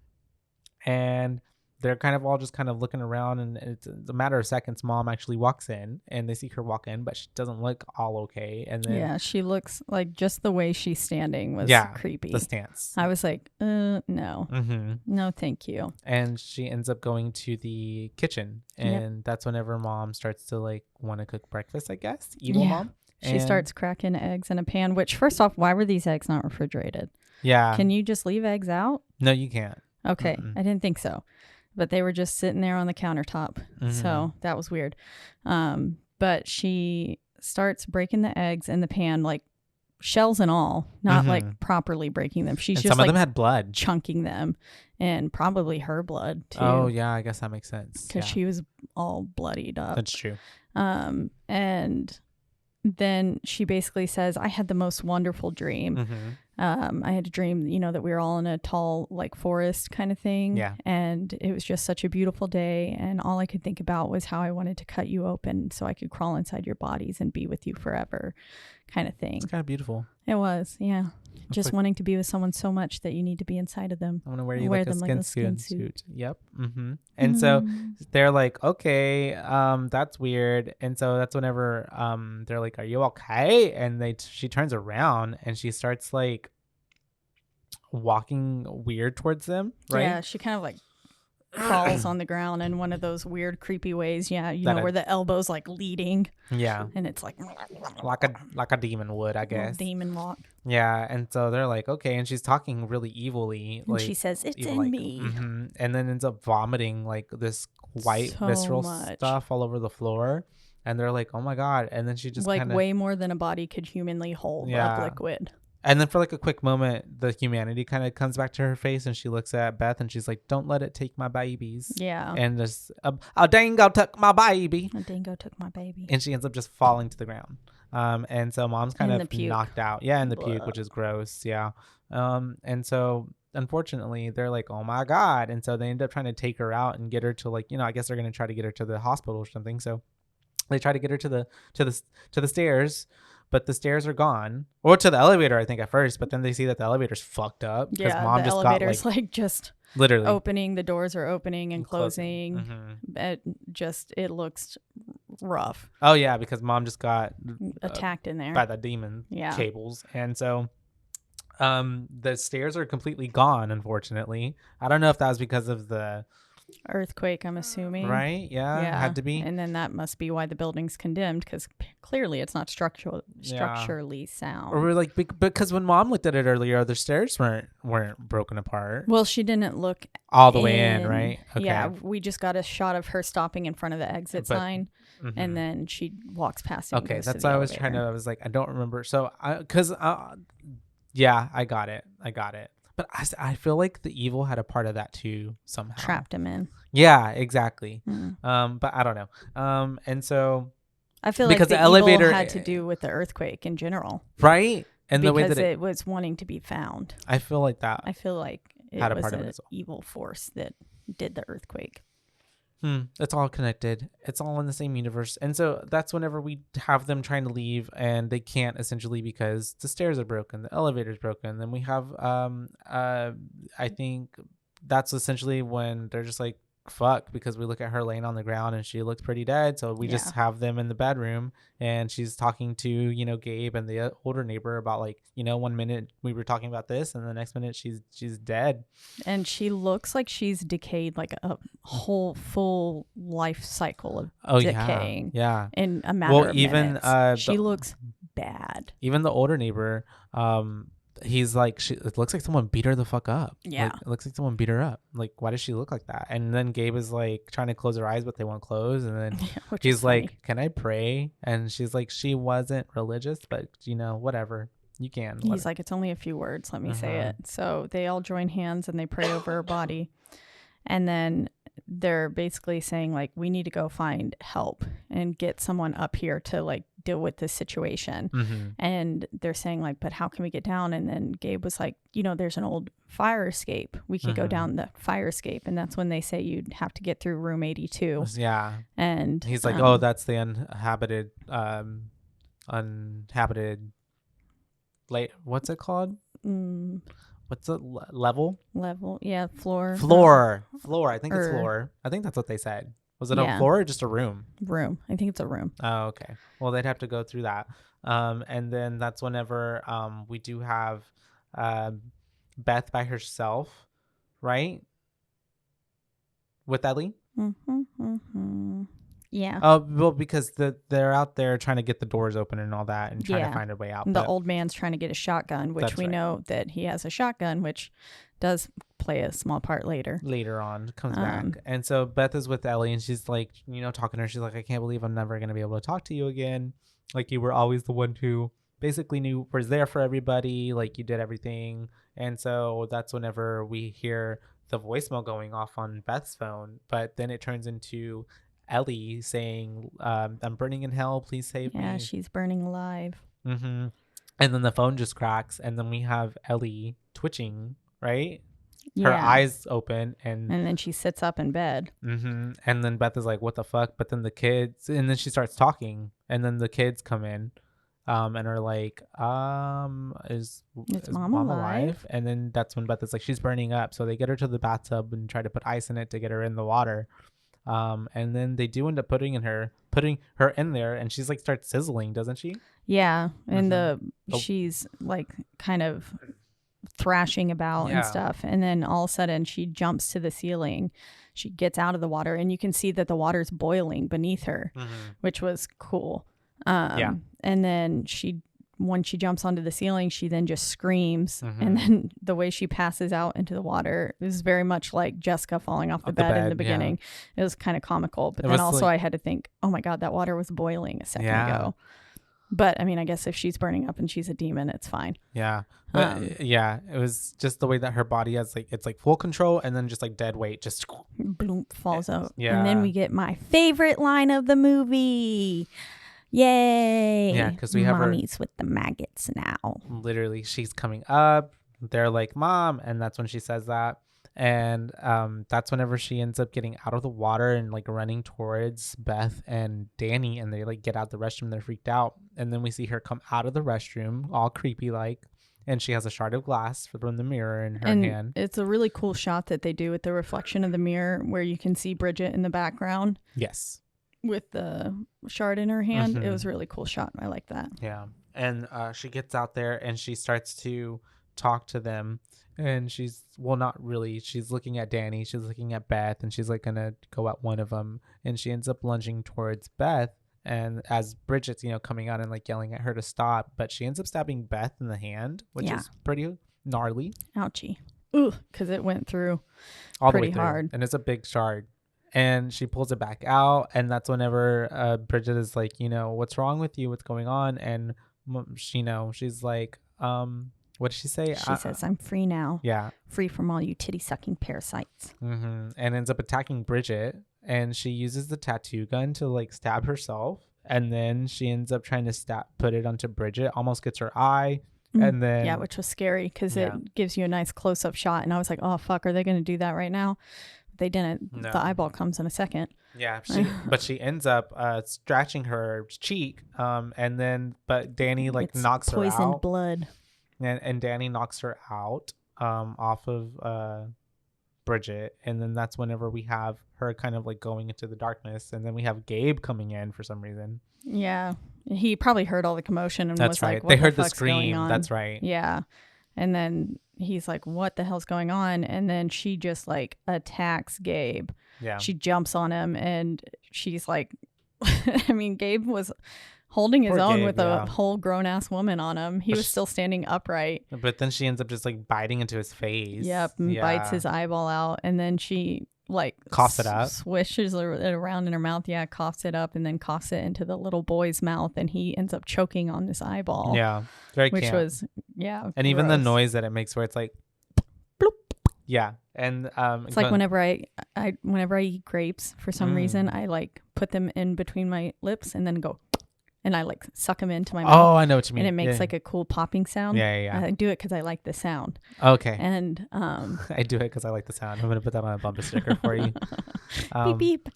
And they're kind of all just kind of looking around, and it's a matter of seconds. Mom actually walks in, and they see her walk in, but she doesn't look all okay. And then she looks like just the way she's standing was creepy. The stance. I was like, no, no, thank you. And she ends up going to the kitchen, and that's whenever Mom starts to like want to cook breakfast. I guess evil mom. She starts cracking eggs in a pan. Which, first off, why were these eggs not refrigerated? Yeah. Can you just leave eggs out? No, you can't. Okay, I didn't think so. But they were just sitting there on the countertop. So that was weird. But she starts breaking the eggs in the pan, like shells and all, not like properly breaking them. She's just some of them had blood, chunking them, and probably her blood too. Oh yeah, I guess that makes sense. Because she was all bloodied up. That's true. And then she basically says, I had the most wonderful dream. I had a dream, that we were all in a tall, like forest kind of thing. Yeah. And it was just such a beautiful day. And all I could think about was how I wanted to cut you open so I could crawl inside your bodies and be with you forever kind of thing. It's kind of beautiful. It was. Yeah. Just wanting to be with someone so much that you need to be inside of them. I want to wear you like a skin suit. Yep. And so they're like, okay, that's weird. And so that's whenever they're like, are you okay? And she turns around and she starts like walking weird towards them, right? Yeah, she kind of like crawls on the ground in one of those weird, creepy ways. Yeah, where the elbow's like leading. Yeah. And it's like a demon would, I guess. Demon walk. Yeah, and so they're like, okay, and she's talking really evilly. And she says, "It's in like, me." Mm-hmm, and then ends up vomiting like this white visceral stuff all over the floor. And they're like, oh my God. And then she just like way more than a body could humanly hold of liquid. And then for like a quick moment, the humanity kind of comes back to her face and she looks at Beth and she's like, don't let it take my babies. Yeah. And just, a dingo took my baby. A dingo took my baby. And she ends up just falling to the ground. And so mom's kind of knocked out. Yeah, in the puke, which is gross. Yeah. And so unfortunately, they're like, oh my God. And so they end up trying to take her out and get her to like, I guess they're going to try to get her to the hospital or something. So they try to get her to the stairs, but the stairs are gone, or to the elevator, I think at first. But then they see that the elevator's fucked up because mom just elevator's got like just literally opening. The doors are opening and closing. Mm-hmm. It looks rough. Oh yeah, because mom just got attacked in there by the demon cables, and so the stairs are completely gone. Unfortunately, I don't know if that was because of the earthquake, I'm assuming. Right? Yeah, it had to be. And then that must be why the building's condemned, because clearly it's not structurally sound. Or we're like, because when mom looked at it earlier, the stairs weren't broken apart. Well, she didn't look all the way in, right? Okay. Yeah, we just got a shot of her stopping in front of the exit sign, and then she walks past it. Okay, that's why I was I was like, I don't remember. So, I got it. But I feel like the evil had a part of that too somehow. Trapped him in. Yeah, exactly. Mm. But I don't know. And so I feel like the elevator evil had to do with the earthquake in general, right? And because the way that it was wanting to be found. I feel like that. I feel like it had a was part an of it as well. Evil force that did the earthquake. It's all connected. It's all in the same universe. And so that's whenever we have them trying to leave and they can't, essentially because the stairs are broken, the elevator's broken. Then we have I think that's essentially when they're just like, fuck, because we look at her laying on the ground and she looks pretty dead. So we just have them in the bedroom and she's talking to, Gabe and the older neighbor about like, 1 minute we were talking about this and the next minute she's dead. And she looks like she's decayed, like a whole full life cycle of decaying. Yeah. In a matter of minutes. She looks bad. Even the older neighbor, he's like, it looks like someone beat her the fuck up. Yeah. Like, it looks like someone beat her up. Like, why does she look like that? And then Gabe is like trying to close her eyes, but they won't close. And then he's like, can I pray? And she's like, she wasn't religious, but whatever. You can. He's like, it's only a few words. Let me say it. So they all join hands and they pray over her body. And then they're basically saying like, we need to go find help and get someone up here to like deal with this situation. And they're saying like, but how can we get down? And then Gabe was like, there's an old fire escape. We could go down the fire escape. And that's when they say you'd have to get through room 82. Yeah. And he's like, oh, that's the uninhabited what's it called? What's the level? Yeah, floor. I think it's floor. I think that's what they said. Was it a floor or just a room? Room. I think it's a room. Oh, okay. Well, they'd have to go through that. And then that's whenever we do have Beth by herself, right? With Ellie? Yeah. Well, because they're out there trying to get the doors open and all that and trying to find a way out. The old man's trying to get a shotgun, which we know that he has a shotgun, which does play a small part later. Later on, comes back. And so Beth is with Ellie and she's like, talking to her. She's like, I can't believe I'm never going to be able to talk to you again. Like, you were always the one who basically was there for everybody. Like, you did everything. And so that's whenever we hear the voicemail going off on Beth's phone. But then it turns into Ellie saying, I'm burning in hell, please save me. Yeah, she's burning alive. And then the phone just cracks and then we have Ellie twitching, right? Her eyes open and then she sits up in bed. And then Beth is like, what the fuck? But then the kids, and then she starts talking and then the kids come in and are like, is mom alive? And then that's when Beth is like, she's burning up. So they get her to the bathtub and try to put ice in it to get her in the water. And then they do end up putting her in there and she's like starts sizzling, doesn't she? Yeah. And she's like kind of thrashing about and stuff. And then all of a sudden she jumps to the ceiling. She gets out of the water, and you can see that the water's boiling beneath her, which was cool. And then when she jumps onto the ceiling, she then just screams. And then the way she passes out into the water is very much like Jessica falling off the bed in the beginning. It was kind of comical. But then also I had to think, oh my God, that water was boiling a second ago. But I mean, I guess if she's burning up and she's a demon, it's fine. Yeah. But it was just the way that her body has it's like full control, and then just like dead weight just bloom, falls out. Yeah. And then we get my favorite line of the movie. Yay. Yeah, because we have Mommy's with the maggots now. Literally, she's coming up. They're like, Mom. And that's when she says that. And that's whenever she ends up getting out of the water and like running towards Beth and Danny, and they like get out the restroom. They're freaked out. And then we see her come out of the restroom all creepy like, and she has a shard of glass from the mirror in her hand. It's a really cool shot that they do with the reflection of the mirror where you can see Bridget in the background. Yes. With the shard in her hand. It was a really cool shot. I like that. Yeah. And she gets out there and she starts to talk to them. And she's not really. She's looking at Danny. She's looking at Beth. And she's like going to go at one of them. And she ends up lunging towards Beth. And as Bridget's, coming out and like yelling at her to stop. But she ends up stabbing Beth in the hand, which is pretty gnarly. Ouchie. Ooh, because it went through all pretty the way through. Hard. And it's a big shard. And she pulls it back out, and that's whenever Bridget is like, what's wrong with you? What's going on? And she's like, what did she say? She says, I'm free now. Yeah. Free from all you titty-sucking parasites. And ends up attacking Bridget, and she uses the tattoo gun to like stab herself, and then she ends up trying to put it onto Bridget, almost gets her eye. And then yeah, which was scary because it gives you a nice close-up shot, and I was like, oh fuck, are they going to do that right now? They didn't. No. The eyeball comes in a second. Yeah, but she ends up scratching her cheek, but Danny knocks her out. Poisoned blood. And Danny knocks her out off of Bridget, and then that's whenever we have her kind of like going into the darkness, and then we have Gabe coming in for some reason. Yeah, he probably heard all the commotion and was like, "What they heard the scream." That's right. Yeah, and then he's like, what the hell's going on? And then she just like attacks Gabe. Yeah. She jumps on him, and she's like, I mean, Gabe was holding his own with a whole grown ass woman on him. He was still standing upright. But then she ends up just like biting into his face. Yep. And bites his eyeball out. And then she like coughs it up, swishes it around in her mouth. Yeah. Coughs it up, and then coughs it into the little boy's mouth. And he ends up choking on this eyeball. Yeah. Very which camp. Was, and gross. Even the noise that it makes where it's like, bloop. Yeah. And it's like whenever I eat grapes, for some reason, I like put them in between my lips and then go, and I like suck them into my mouth. Oh, I know what you mean. And it makes like a cool popping sound. Yeah. I do it because I like the sound. Okay. And I do it because I like the sound. I'm gonna put that on a bumper sticker for you. Beep beep.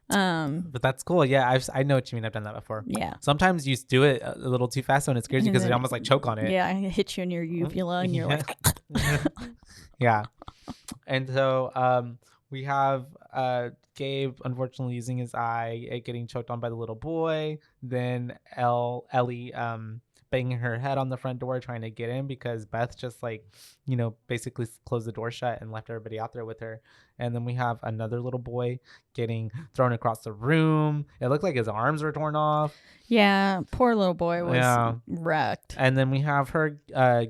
But that's cool. Yeah, I know what you mean. I've done that before. Yeah. Sometimes you do it a little too fast and it scares you because you almost like choke on it. Yeah, it hits you in your uvula and you're like. Yeah. And so we have Gabe unfortunately losing his eye, getting choked on by the little boy. Then Ellie banging her head on the front door trying to get in because Beth just like, basically closed the door shut and left everybody out there with her. And then we have another little boy getting thrown across the room. It looked like his arms were torn off. Yeah, poor little boy was wrecked. And then we have her,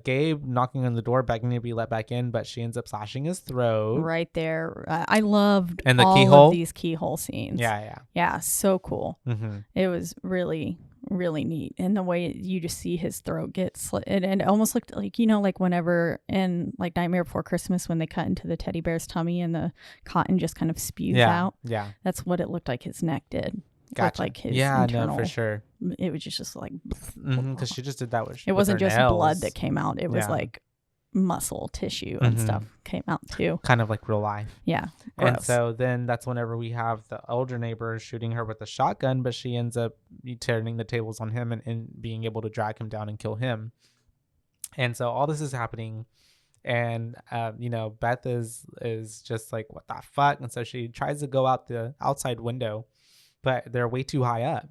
Gabe, knocking on the door, begging to be let back in, but she ends up slashing his throat. Right there. I loved and the all keyhole? Of these keyhole scenes. Yeah, so cool. Mm-hmm. It was really, really neat. And the way you just see his throat get slit, and it almost looked like, like whenever in like Nightmare Before Christmas when they cut into the teddy bear's tummy and the cotton just kind of spews out. Yeah. That's what it looked like his neck did. Gotcha. Like his internal, no, for sure. It was just like because she just did that with it wasn't just nails. Blood that came out. It was like muscle tissue and stuff came out too. Kind of like real life. Yeah. Gross. And so then that's whenever we have the older neighbor shooting her with a shotgun, but she ends up turning the tables on him and being able to drag him down and kill him. And so all this is happening. And, Beth is just like, what the fuck? And so she tries to go out the outside window, but they're way too high up.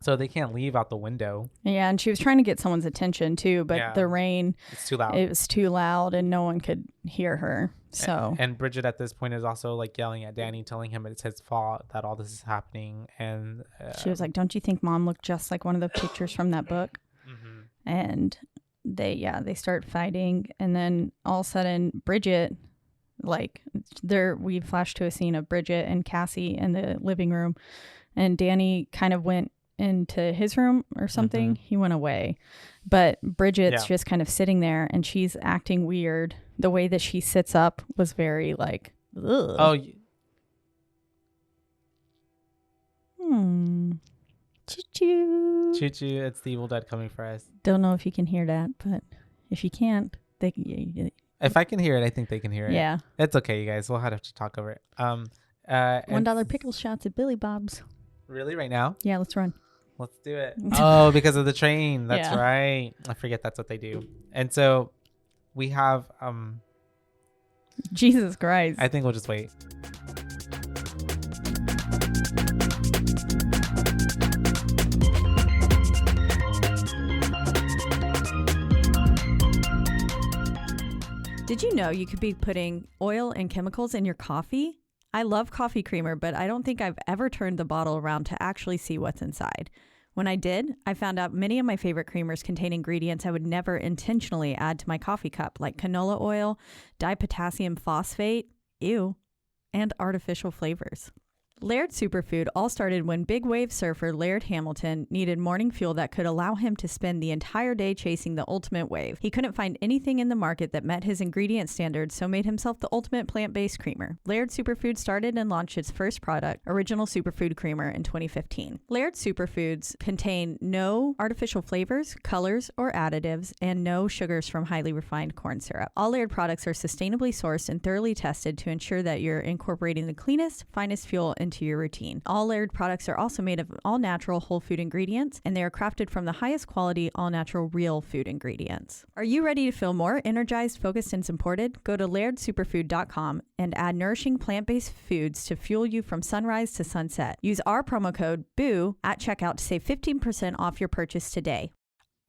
So they can't leave out the window. Yeah, and she was trying to get someone's attention too, but the rain, it's too loud. It was too loud and no one could hear her. So and Bridget at this point is also like yelling at Danny, telling him it's his fault that all this is happening. And she was like, "Don't you think Mom looked just like one of the pictures from that book?" And they start fighting, and then all of a sudden Bridget, like we flash to a scene of Bridget and Cassie in the living room, and Danny kind of went into his room or something. He went away, but Bridget's just kind of sitting there and she's acting weird. The way that she sits up was very like, ugh. Oh, Choo-choo. Choo-choo, it's the Evil Dead coming for us. Don't know if you can hear that, but if you can't, they can. If I can hear it, I think they can hear it. Yeah. It's okay, you guys. We'll have to talk over it. $1 pickle shots at Billy Bob's. Really? Right now? Yeah, let's run. Let's do it. Oh, because of the train. That's right. I forget that's what they do. And so we have Jesus Christ. I think we'll just wait. Did you know you could be putting oil and chemicals in your coffee? I love coffee creamer, but I don't think I've ever turned the bottle around to actually see what's inside. When I did, I found out many of my favorite creamers contain ingredients I would never intentionally add to my coffee cup, like canola oil, dipotassium phosphate, and artificial flavors. Laird Superfood all started when big wave surfer Laird Hamilton needed morning fuel that could allow him to spend the entire day chasing the ultimate wave. He couldn't find anything in the market that met his ingredient standards, so made himself the ultimate plant-based creamer. Laird Superfood started and launched its first product, Original Superfood Creamer, in 2015. Laird Superfoods contain no artificial flavors, colors, or additives, and no sugars from highly refined corn syrup. All Laird products are sustainably sourced and thoroughly tested to ensure that you're incorporating the cleanest, finest fuel into your routine. All Laird products are also made of all-natural whole food ingredients, and they are crafted from the highest quality all-natural real food ingredients. Are you ready to feel more energized, focused, and supported? Go to lairdsuperfood.com and add nourishing plant-based foods to fuel you from sunrise to sunset. Use our promo code BOO at checkout to save 15% off your purchase today.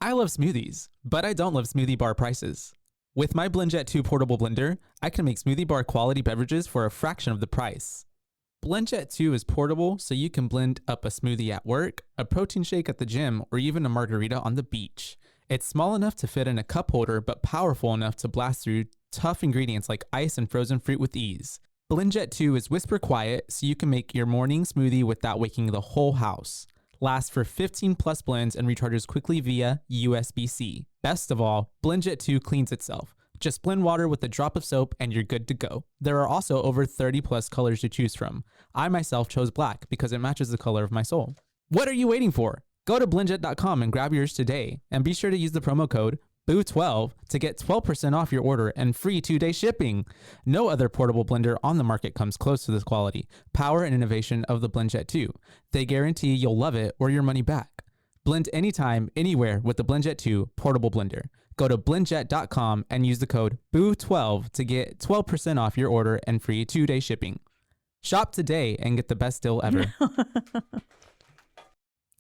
I love smoothies, but I don't love smoothie bar prices. With my BlendJet 2 portable blender, I can make smoothie bar quality beverages for a fraction of the price. BlendJet 2 is portable, so you can blend up a smoothie at work, a protein shake at the gym, or even a margarita on the beach. It's small enough to fit in a cup holder, but powerful enough to blast through tough ingredients like ice and frozen fruit with ease. BlendJet 2 is whisper quiet, so you can make your morning smoothie without waking the whole house. Lasts for 15 plus blends and recharges quickly via USB-C. Best of all, BlendJet 2 cleans itself. Just blend water with a drop of soap and you're good to go. There are also over 30 plus colors to choose from. I myself chose black because it matches the color of my soul. What are you waiting for? Go to blendjet.com and grab yours today. And be sure to use the promo code BOO12 to get 12% off your order and free 2-day shipping. No other portable blender on the market comes close to this quality, power, and innovation of the BlendJet 2. They guarantee you'll love it or your money back. Blend anytime, anywhere with the BlendJet 2 portable blender. Go to blendjet.com and use the code BOO12 to get 12% off your order and free 2-day shipping. Shop today and get the best deal ever.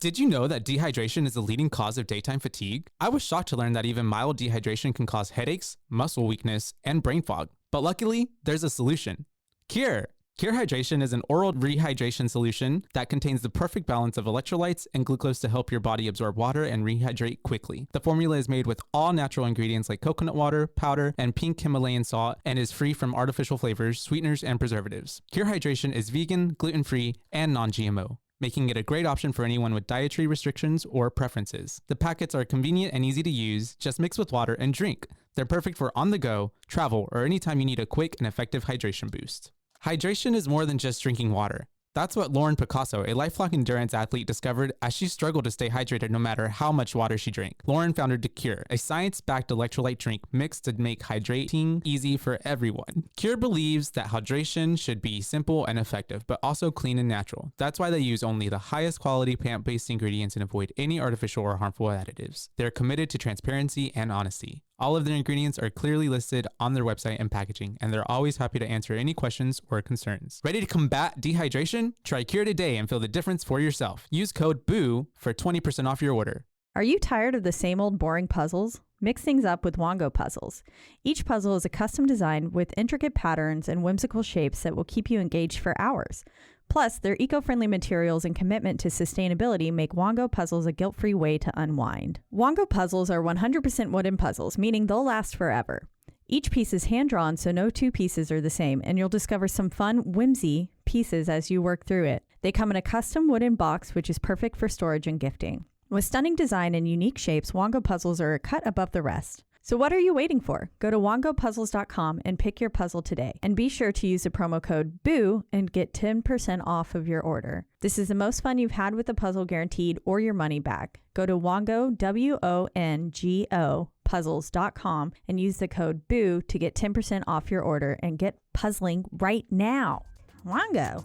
Did you know that dehydration is the leading cause of daytime fatigue? I was shocked to learn that even mild dehydration can cause headaches, muscle weakness, and brain fog. But luckily, there's a solution. Cure Hydration is an oral rehydration solution that contains the perfect balance of electrolytes and glucose to help your body absorb water and rehydrate quickly. The formula is made with all natural ingredients like coconut water, powder, and pink Himalayan salt, and is free from artificial flavors, sweeteners, and preservatives. Cure Hydration is vegan, gluten-free, and non-GMO, making it a great option for anyone with dietary restrictions or preferences. The packets are convenient and easy to use. Just mix with water and drink. They're perfect for on the go, travel, or anytime you need a quick and effective hydration boost. Hydration is more than just drinking water. That's what Lauren Picasso, a lifelong endurance athlete, discovered as she struggled to stay hydrated no matter how much water she drank. Lauren founded Cure, a science-backed electrolyte drink mixed to make hydrating easy for everyone. Cure believes that hydration should be simple and effective, but also clean and natural. That's why they use only the highest quality plant-based ingredients and avoid any artificial or harmful additives. They're committed to transparency and honesty, All of their ingredients are clearly listed on their website and packaging, and they're always happy to answer any questions or concerns. Ready to combat dehydration? Try Cure today and feel the difference for yourself. Use code BOO for 20% off your order. Are you tired of the same old boring puzzles? Mix things up with Wongo puzzles. Each puzzle is a custom design with intricate patterns and whimsical shapes that will keep you engaged for hours. Plus, their eco-friendly materials and commitment to sustainability make Wongo puzzles a guilt-free way to unwind. Wongo puzzles are 100% wooden puzzles, meaning they'll last forever. Each piece is hand-drawn, so no two pieces are the same, and you'll discover some fun, whimsy pieces as you work through it. They come in a custom wooden box, which is perfect for storage and gifting. With stunning design and unique shapes, Wongo puzzles are a cut above the rest. So what are you waiting for? Go to wongopuzzles.com and pick your puzzle today. And be sure to use the promo code BOO and get 10% off of your order. This is the most fun you've had with the puzzle guaranteed or your money back. Go to Wongo, WONGO, puzzles.com and use the code BOO to get 10% off your order and get puzzling right now. Wongo.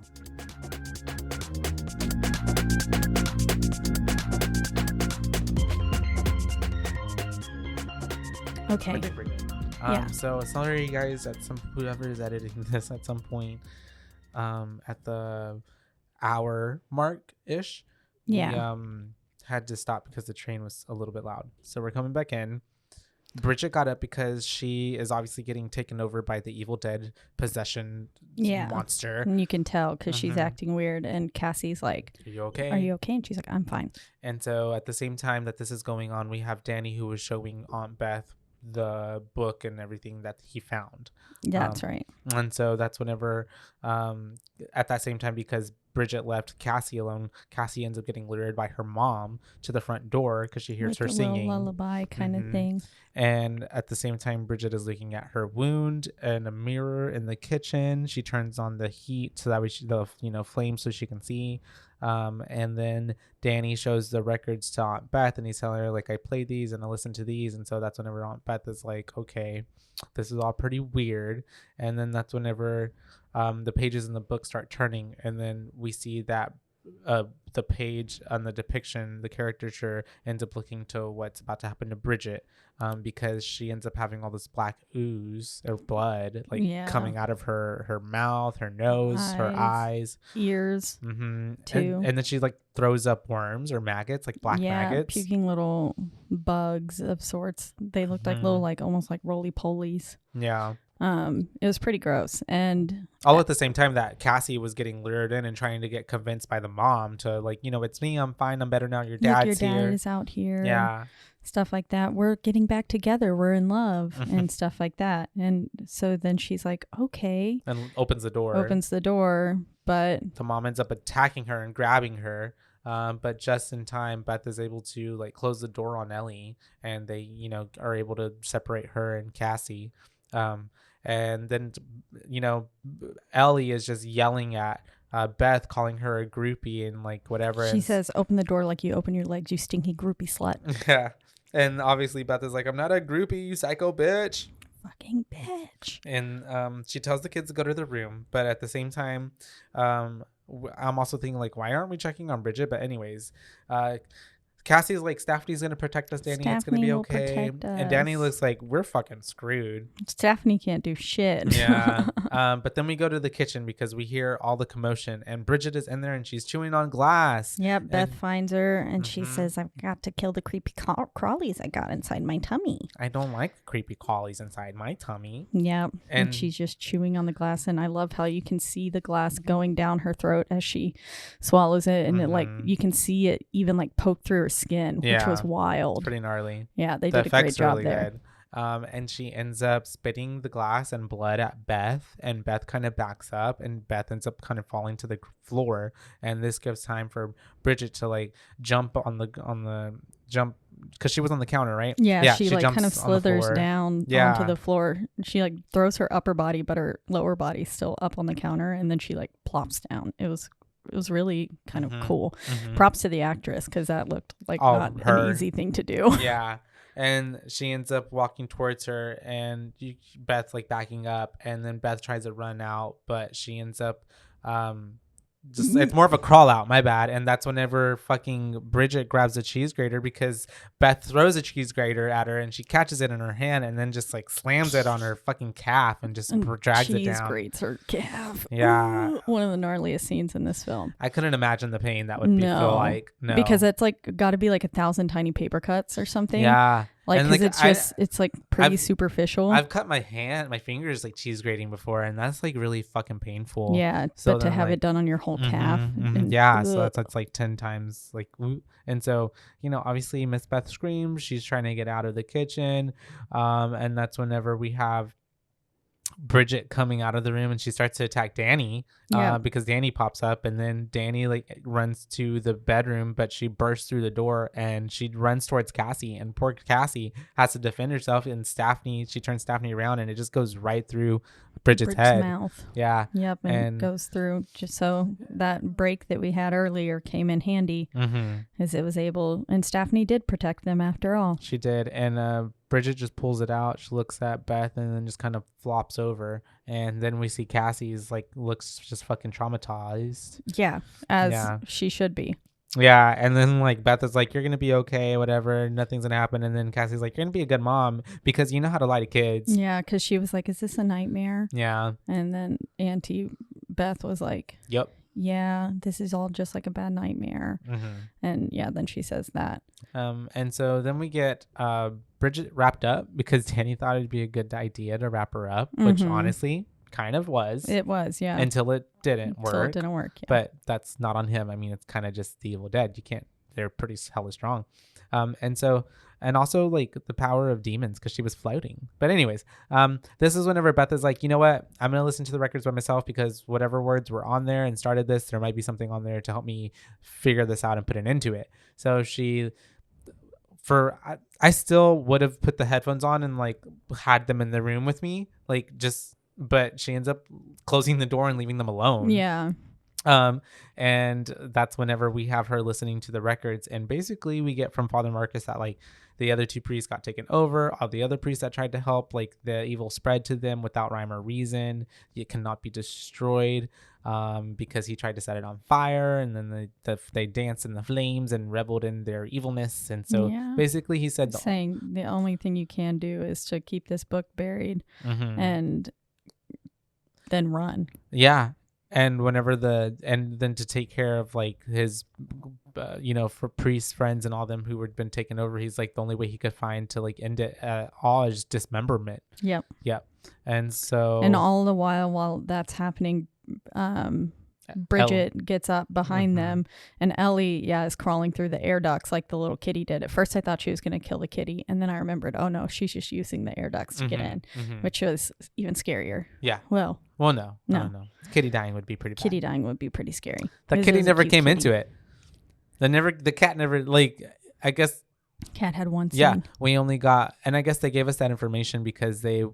Okay. I think we're good. Yeah. So sorry guys, whoever is editing this at some point, at the hour mark ish. Yeah. We had to stop because the train was a little bit loud. So we're coming back in. Bridget got up because she is obviously getting taken over by the Evil Dead possession monster. And you can tell because she's acting weird. And Cassie's like, Are you okay? Are you okay? And she's like, I'm fine. And so at the same time that this is going on, we have Danny who was showing Aunt Beth the book and everything that he found. That's right. And so that's whenever at that same time, because Bridget left Cassie alone, Cassie ends up getting lured by her mom to the front door because she hears her singing lullaby kind of thing. And at the same time, Bridget is looking at her wound in a mirror in the kitchen. She turns on the heat so that way the flame so she can see. And then Danny shows the records to Aunt Beth and he's telling her like, I played these and I listened to these. And so that's whenever Aunt Beth is like, okay, this is all pretty weird. And then that's whenever the pages in the book start turning, and then we see that the page on the depiction, the caricature ends up looking to what's about to happen to Bridget, because she ends up having all this black ooze or blood coming out of her mouth, her nose, her eyes, ears, too. And then she like throws up worms or maggots, like black maggots, puking little bugs of sorts. They looked like little, like almost like roly-polies. Yeah. It was pretty gross. And all at the same time that Cassie was getting lured in and trying to get convinced by the mom to like, it's me, I'm fine, I'm better now, your dad's here. Your dad is out here. Yeah. Stuff like that. We're getting back together. We're in love and stuff like that. And so then she's like, okay. And opens the door. But the mom ends up attacking her and grabbing her. But just in time, Beth is able to like close the door on Ellie, and they, are able to separate her and Cassie. And then, Ellie is just yelling at Beth, calling her a groupie and like whatever. She says, open the door like you open your legs, you stinky groupie slut. Yeah. And obviously Beth is like, I'm not a groupie, you psycho bitch. Fucking bitch. And she tells the kids to go to the room. But at the same time, I'm also thinking like, why aren't we checking on Bridget? But anyways, Cassie's like, Stephanie's going to protect us, Danny. It's going to be okay. And Danny looks like, we're fucking screwed. Stephanie can't do shit. Yeah. But then we go to the kitchen because we hear all the commotion. And Bridget is in there and she's chewing on glass. Yep. Beth finds her and she says, I've got to kill the creepy crawlies I got inside my tummy. I don't like creepy crawlies inside my tummy. Yep. And she's just chewing on the glass. And I love how you can see the glass going down her throat as she swallows it. And it like, you can see it even like poke through her skin, which was wild. Pretty gnarly. Yeah, they did a great job there. Good. And she ends up spitting the glass and blood at Beth, and Beth kind of backs up, and Beth ends up kind of falling to the floor, and this gives time for Bridget to like jump on the jump because she was on the counter, right? Yeah, she like kind of slithers down onto the floor. She like throws her upper body, but her lower body's still up on the counter, and then she like plops down. It was really kind of cool. Props to the actress because that looked like not an easy thing to do. Yeah. And she ends up walking towards her, and Beth's like backing up, and then Beth tries to run out, but she ends up it's more of a crawl out, my bad. And that's whenever fucking Bridget grabs a cheese grater, because Beth throws a cheese grater at her and she catches it in her hand and then just like slams it on her fucking calf and just drags it down. Cheese grates her calf. Yeah. Ooh, one of the gnarliest scenes in this film. I couldn't imagine the pain that would feel like. No. Because it's like got to be like 1,000 tiny paper cuts or something. Yeah. Like, because it's like pretty superficial. I've cut my fingers like cheese grating before, and that's like really fucking painful. Yeah, so but to have it done on your whole calf. Yeah, so that's like 10 times like, and so, you know, obviously Miss Beth screams. She's trying to get out of the kitchen. And that's whenever we have Bridget coming out of the room and she starts to attack Danny because Danny pops up, and then Danny like runs to the bedroom, but she bursts through the door and she runs towards Cassie, and poor Cassie has to defend herself, and she turns Stephanie around and it just goes right through Bridget's head. Mouth. Yeah. Yep. And it goes through, just so that break that we had earlier came in handy, as it was able, and Stephanie did protect them after all. She did. And Bridget just pulls it out. She looks at Beth and then just kind of flops over. And then we see Cassie's like looks just fucking traumatized. Yeah, as she should be. Yeah, and then like Beth is like, "You're gonna be okay, whatever. Nothing's gonna happen." And then Cassie's like, "You're gonna be a good mom because you know how to lie to kids." Yeah, because she was like, "Is this a nightmare?" Yeah. And then Auntie Beth was like, "Yep. Yeah, this is all just like a bad nightmare." And yeah, then she says that. And so then we get Bridget wrapped up because Danny thought it'd be a good idea to wrap her up, which honestly kind of was. It was, yeah. Until it didn't work. Until it didn't work, yeah. But that's not on him. I mean, it's kind of just the Evil Dead. They're pretty hella strong. And also like the power of demons, because she was floating. But anyways, this is whenever Beth is like, you know what? I'm going to listen to the records by myself, because whatever words were on there and started this, there might be something on there to help me figure this out and put an end to it. So I still would have put the headphones on and like had them in the room with me, but she ends up closing the door and leaving them alone. Yeah. And that's whenever we have her listening to the records, and basically we get from Father Marcus that like the other two priests got taken over. All the other priests that tried to help, like the evil spread to them without rhyme or reason. It cannot be destroyed, because he tried to set it on fire, and then they danced in the flames and reveled in their evilness. And so basically he said saying the only thing you can do is to keep this book buried and then run. Yeah. And then to take care of like his, for priest friends and all them who had been taken over, he's like the only way he could find to like end it at all is dismemberment. Yep. And so, and all the while that's happening, Bridget gets up behind them, and Ellie is crawling through the air ducts like the little kitty did. At first I thought she was going to kill the kitty, and then I remembered, oh no, she's just using the air ducts to get in, which was even scarier. Yeah. Well, no. Kitty dying would be pretty bad. Kitty dying would be pretty scary. The kitty never came into it. The cat never, like, I guess cat had one scene. Yeah, we only got, and I guess they gave us that information because they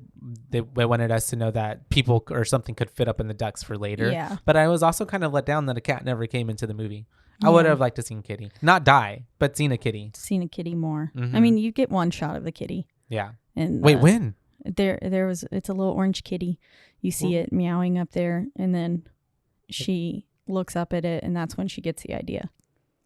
wanted us to know that people or something could fit up in the ducts for later. Yeah. But I was also kind of let down that a cat never came into the movie. I would have liked to seen Kitty, not die, but seen a kitty. Seen a kitty more. I mean, you get one shot of the kitty. Yeah. And wait, when? There was, it's a little orange kitty. You see it meowing up there, and then she looks up at it, and that's when she gets the idea.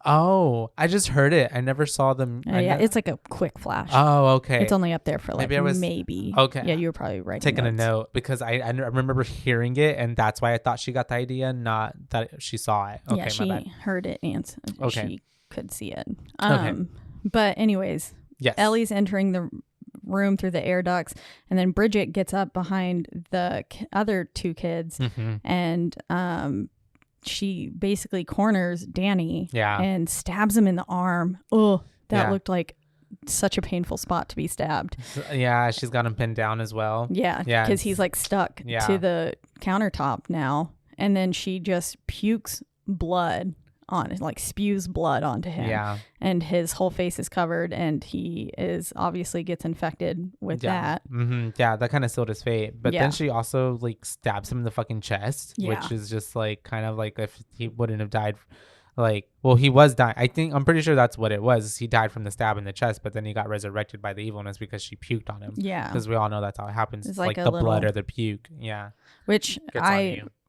Oh, I just heard it. I never saw them. It's like a quick flash. Oh, okay. It's only up there for like maybe. Okay. Yeah, you were probably right. Taking a note because I remember hearing it, and that's why I thought she got the idea, not that she saw it. Okay, yeah, she heard it and she could see it. Okay. But anyways, yes. Ellie's entering the room through the air ducts, and then Bridget gets up behind the other two kids, and she basically corners Danny and stabs him in the arm. Oh, that looked like such a painful spot to be stabbed. Yeah, she's got him pinned down as well. Yeah, because he's like stuck to the countertop now, and then she just pukes blood on it, like spews blood onto him. Yeah. And his whole face is covered, and he is obviously gets infected with that. Yeah, that kind of sealed his fate. But then she also like stabs him in the fucking chest, which is just like kind of like if he wouldn't have died. Like, well, he was dying. I'm pretty sure that's what it was. He died from the stab in the chest, but then he got resurrected by the evilness because she puked on him. Yeah. Because we all know that's how it happens. It's like the blood or the puke. Yeah. Which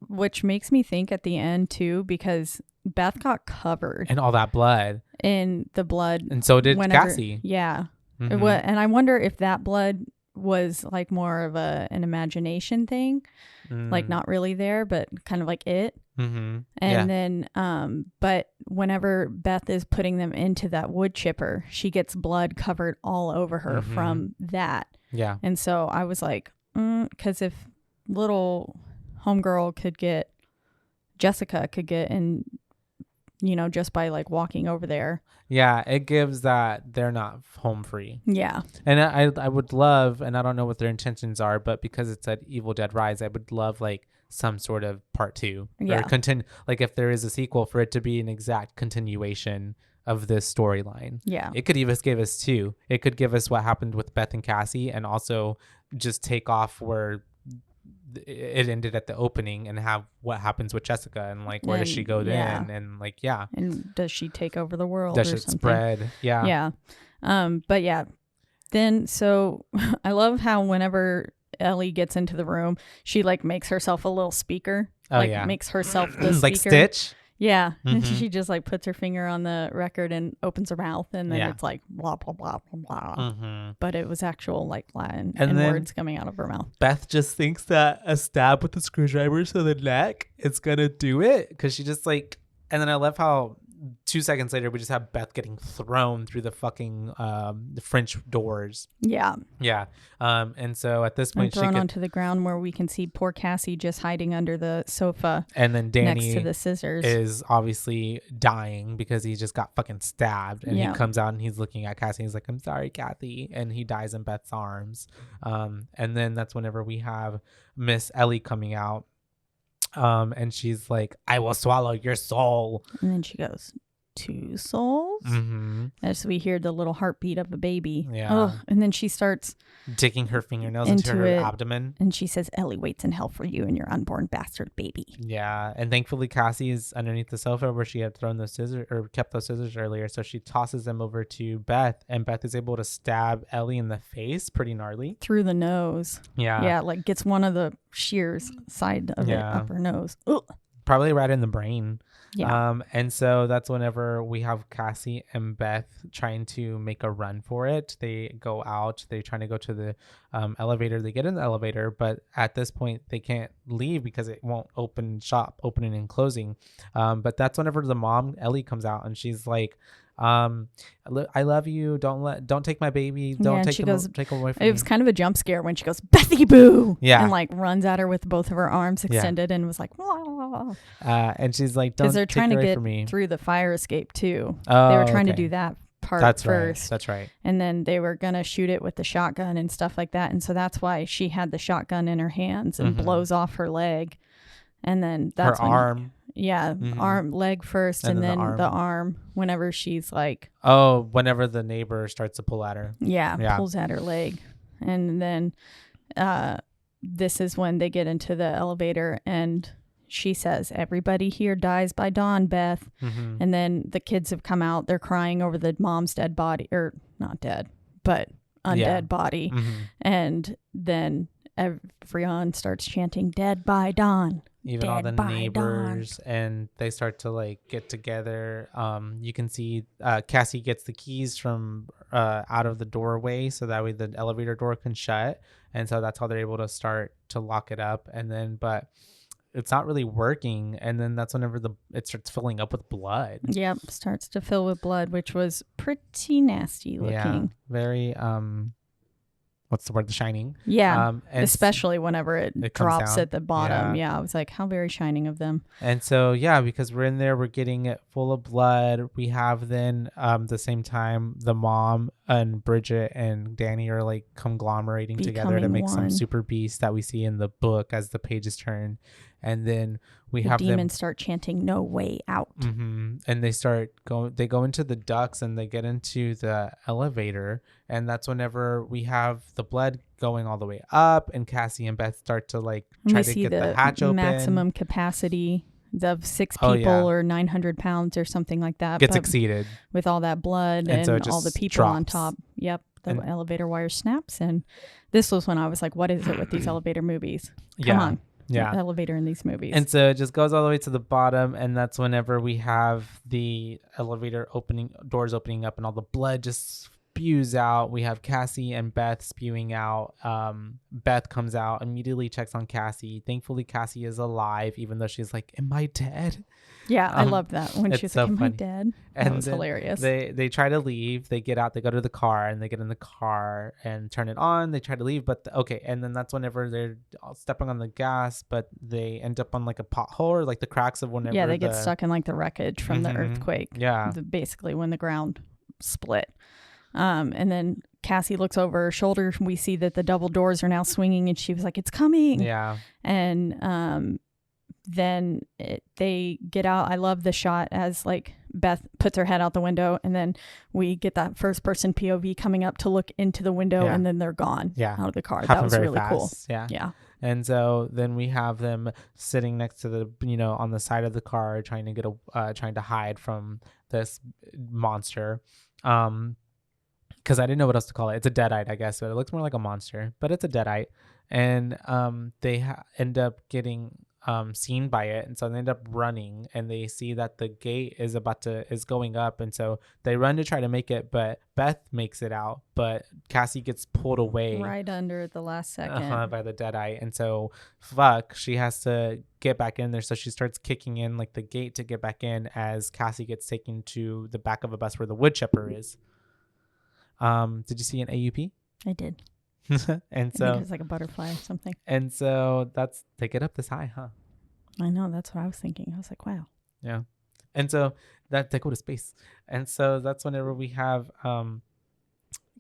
which makes me think at the end too, because Beth got covered and all that blood in the blood, and so did Cassie. Yeah. And I wonder if that blood was like more of an imagination thing, like not really there, but kind of like it. And then but whenever Beth is putting them into that wood chipper, she gets blood covered all over her from that. And so I was like, because if little homegirl Jessica could get in, you know, just by like walking over there. Yeah, it gives that they're not home free. Yeah. And I would love, and I don't know what their intentions are, but because it's at Evil Dead Rise, I would love like some sort of part 2 or like if there is a sequel, for it to be an exact continuation of this storyline. Yeah. It could even give us 2. It could give us what happened with Beth and Cassie, and also just take off where it ended at the opening and have what happens with Jessica and like where does she go then and like and does she take over the world? Does or it something? spread? Yeah. But yeah, then so I love how whenever Ellie gets into the room, she like makes herself a little speaker. Makes herself the speaker. Like Stitch. Yeah. And she just like puts her finger on the record and opens her mouth, and then it's like blah, blah, blah, blah, blah. But it was actual like Latin and words coming out of her mouth. Beth just thinks that a stab with a screwdriver to the neck is going to do it. Because she just like, and then I love how 2 seconds later, we just have Beth getting thrown through the fucking the French doors. Yeah. Yeah. And so at this point, and thrown onto the ground where we can see poor Cassie just hiding under the sofa. And then Danny next to the scissors is obviously dying because he just got fucking stabbed. And he comes out and he's looking at Cassie. He's like, "I'm sorry, Kathy." And he dies in Beth's arms. And then that's whenever we have Miss Ellie coming out. And she's like, "I will swallow your soul." And then she goes, 2 souls? As we hear the little heartbeat of a baby. Yeah. And then she starts digging her fingernails into her abdomen. And she says, "Ellie waits in hell for you and your unborn bastard baby." Yeah. And thankfully Cassie is underneath the sofa where she had thrown those scissors or kept those scissors earlier. So she tosses them over to Beth, and Beth is able to stab Ellie in the face. Pretty gnarly. Through the nose. Yeah. Yeah. Like gets one of the shears side of it up her nose. Ugh. Probably right in the brain. Yeah. And so that's whenever we have Cassie and Beth trying to make a run for it. They go out. They're trying to go to the elevator. They get in the elevator, but at this point they can't leave because it won't opening and closing. But that's whenever the mom Ellie comes out, and she's like, "I love you. Don't take my baby. Don't take him away from me." It was kind of a jump scare when she goes, "Bethy boo!" Yeah, and like runs at her with both of her arms extended and was like, "Wah." And she's like, "Don't." Because they're trying to get through the fire escape too. They were trying to do that part first. That's right. And then they were gonna shoot it with the shotgun and stuff like that. And so that's why she had the shotgun in her hands and blows off her leg. And then that's her arm. Arm, leg first, and then the arm. Whenever she's like, whenever the neighbor starts to pull at her. Yeah, pulls at her leg, and then this is when they get into the elevator, and she says, "Everybody here dies by dawn, Beth." And then the kids have come out. They're crying over the mom's dead body, or not dead, but undead body, and then everyone starts chanting, "Dead by dawn." Even all the neighbors, and they start to like get together. You can see Cassie gets the keys from out of the doorway, so that way the elevator door can shut, and so that's how they're able to start to lock it up. And then, but it's not really working, and then that's whenever it starts filling up with blood. Yep, starts to fill with blood, which was pretty nasty looking. Yeah, very what's the word? The Shining. Yeah. Especially whenever it drops down at the bottom. Yeah. I was like, how very Shining of them. And so, because we're in there, we're getting it full of blood. We have then the same time, the mom and Bridget and Danny are like conglomerating together to make some super beast that we see in the book as the pages turn. And then we have demons start chanting "No way out." And they go into the ducts and they get into the elevator, and that's whenever we have the blood going all the way up, and Cassie and Beth start to like try to get the hatch open. Maximum capacity of 6 people or 900 pounds or something like that gets exceeded with all that blood and so all the people on top. Yep. The elevator wire snaps, and this was when I was like, what is it with these elevator movies? Come on. elevator in these movies. And so it just goes all the way to the bottom, and that's whenever we have the elevator doors opening up, and all the blood just spews out. We have Cassie and Beth spewing out. Beth comes out, immediately checks on Cassie. Thankfully, Cassie is alive, even though she's like, "Am I dead?" Yeah, I love that when she's so like, "Am I funny. dead?" And that was hilarious. They try to leave. They get out. They go to the car, and they get in the car and turn it on. They try to leave, but and then that's whenever they're stepping on the gas, but they end up on like a pothole or like the cracks of whenever. Yeah, they get stuck in like the wreckage from the earthquake. Yeah, basically when the ground split. And then Cassie looks over her shoulder. We see that the double doors are now swinging, and she was like, "It's coming." Yeah. And then they get out. I love the shot as like Beth puts her head out the window, and then we get that first person POV coming up to look into the window, and then they're gone out of the car. That was really cool. Yeah. And so then we have them sitting next to the, on the side of the car, trying to hide from this monster. Because I didn't know what else to call it. It's a deadite, I guess, but it looks more like a monster, but it's a deadite. And they end up getting seen by it, and so they end up running, and they see that the gate is going up, and so they run to try to make it, but Beth makes it out, but Cassie gets pulled away right under the last second by the deadite, and so she has to get back in there, so she starts kicking in like the gate to get back in as Cassie gets taken to the back of a bus where the wood chipper is. Did you see an AUP? I did. And so I think it was like a butterfly or something. And so they get up this high, huh? I know, that's what I was thinking. I was like, wow. Yeah. And so they go to space. And so that's whenever we have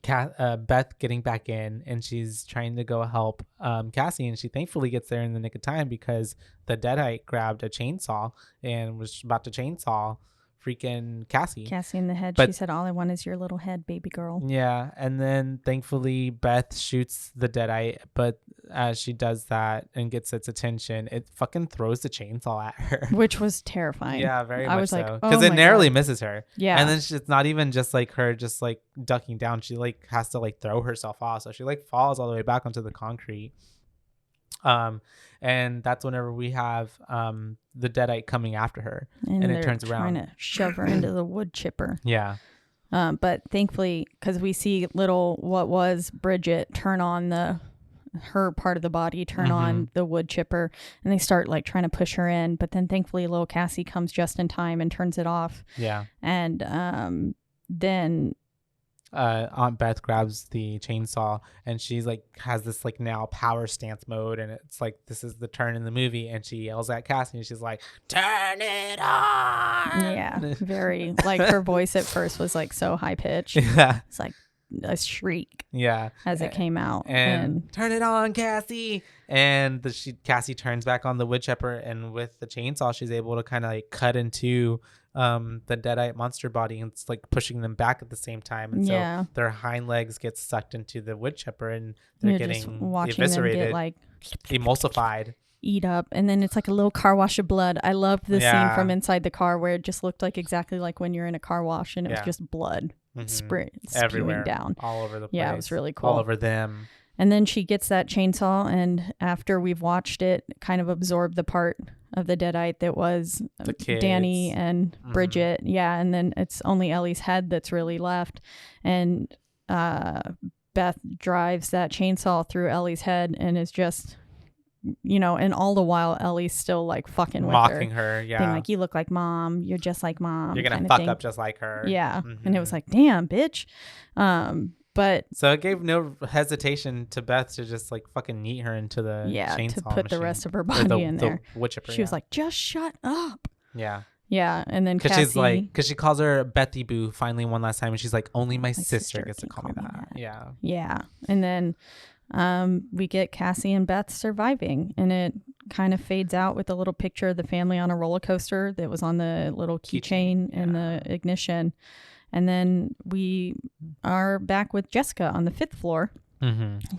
Beth getting back in, and she's trying to go help Cassie, and she thankfully gets there in the nick of time because the deadite grabbed a chainsaw and was about to chainsaw freaking Cassie in the head. But she said, "All I want is your little head, baby girl." Yeah. And then thankfully Beth shoots the deadite, but as she does that and gets its attention, it fucking throws the chainsaw at her, which was terrifying. Yeah, very much. I was so. Like, because it narrowly misses her. Yeah. And then it's not even just like her just like ducking down, she like has to like throw herself off, so she like falls all the way back onto the concrete. And that's whenever we have the deadite coming after her, and it turns around, trying to shove her into the wood chipper. Yeah. But thankfully, because we see what was Bridget turn on her part of the body, turn on the wood chipper, and they start like trying to push her in. But then thankfully, little Cassie comes just in time and turns it off. Yeah. And then Aunt Beth grabs the chainsaw, and she's like has this like now power stance mode, and it's like this is the turn in the movie, and she yells at Cassie, and she's like, "Turn it on!" Yeah, very like her voice at first was like so high pitched. Yeah, it's like a shriek. Yeah, as it came out, and turn it on, Cassie. And Cassie turns back on the wood chipper, and with the chainsaw, she's able to kind of like cut into the deadite monster body, and it's like pushing them back at the same time, and so their hind legs get sucked into the wood chipper, and they're getting eviscerated, them get, like emulsified, eat up, and then it's like a little car wash of blood. I loved the scene from inside the car where it just looked like exactly like when you're in a car wash, and it was just blood spewing down all over the place. Yeah, it was really cool, all over them. And then she gets that chainsaw, and after we've watched it kind of absorb the part of the deadite that was Danny and Bridget. Yeah, and then it's only Ellie's head that's really left. And Beth drives that chainsaw through Ellie's head and is just, and all the while Ellie's still like fucking with mocking her. Yeah. Being like, "You look like mom. You're just like mom. You're going to fuck up just like her." Yeah. And it was like, damn, bitch. But so it gave no hesitation to Beth to just like fucking yeet her into the chainsaw to put machine. the rest of her body in there. Wood chipper, she was like, "Just shut up." Yeah. Yeah, and then because she calls her Bethy Boo finally one last time, and she's like, "Only my sister gets to call me that." Yeah. Yeah, and then we get Cassie and Beth surviving, and it kind of fades out with a little picture of the family on a roller coaster that was on the little keychain in the ignition. And then we are back with Jessica on the 5th floor.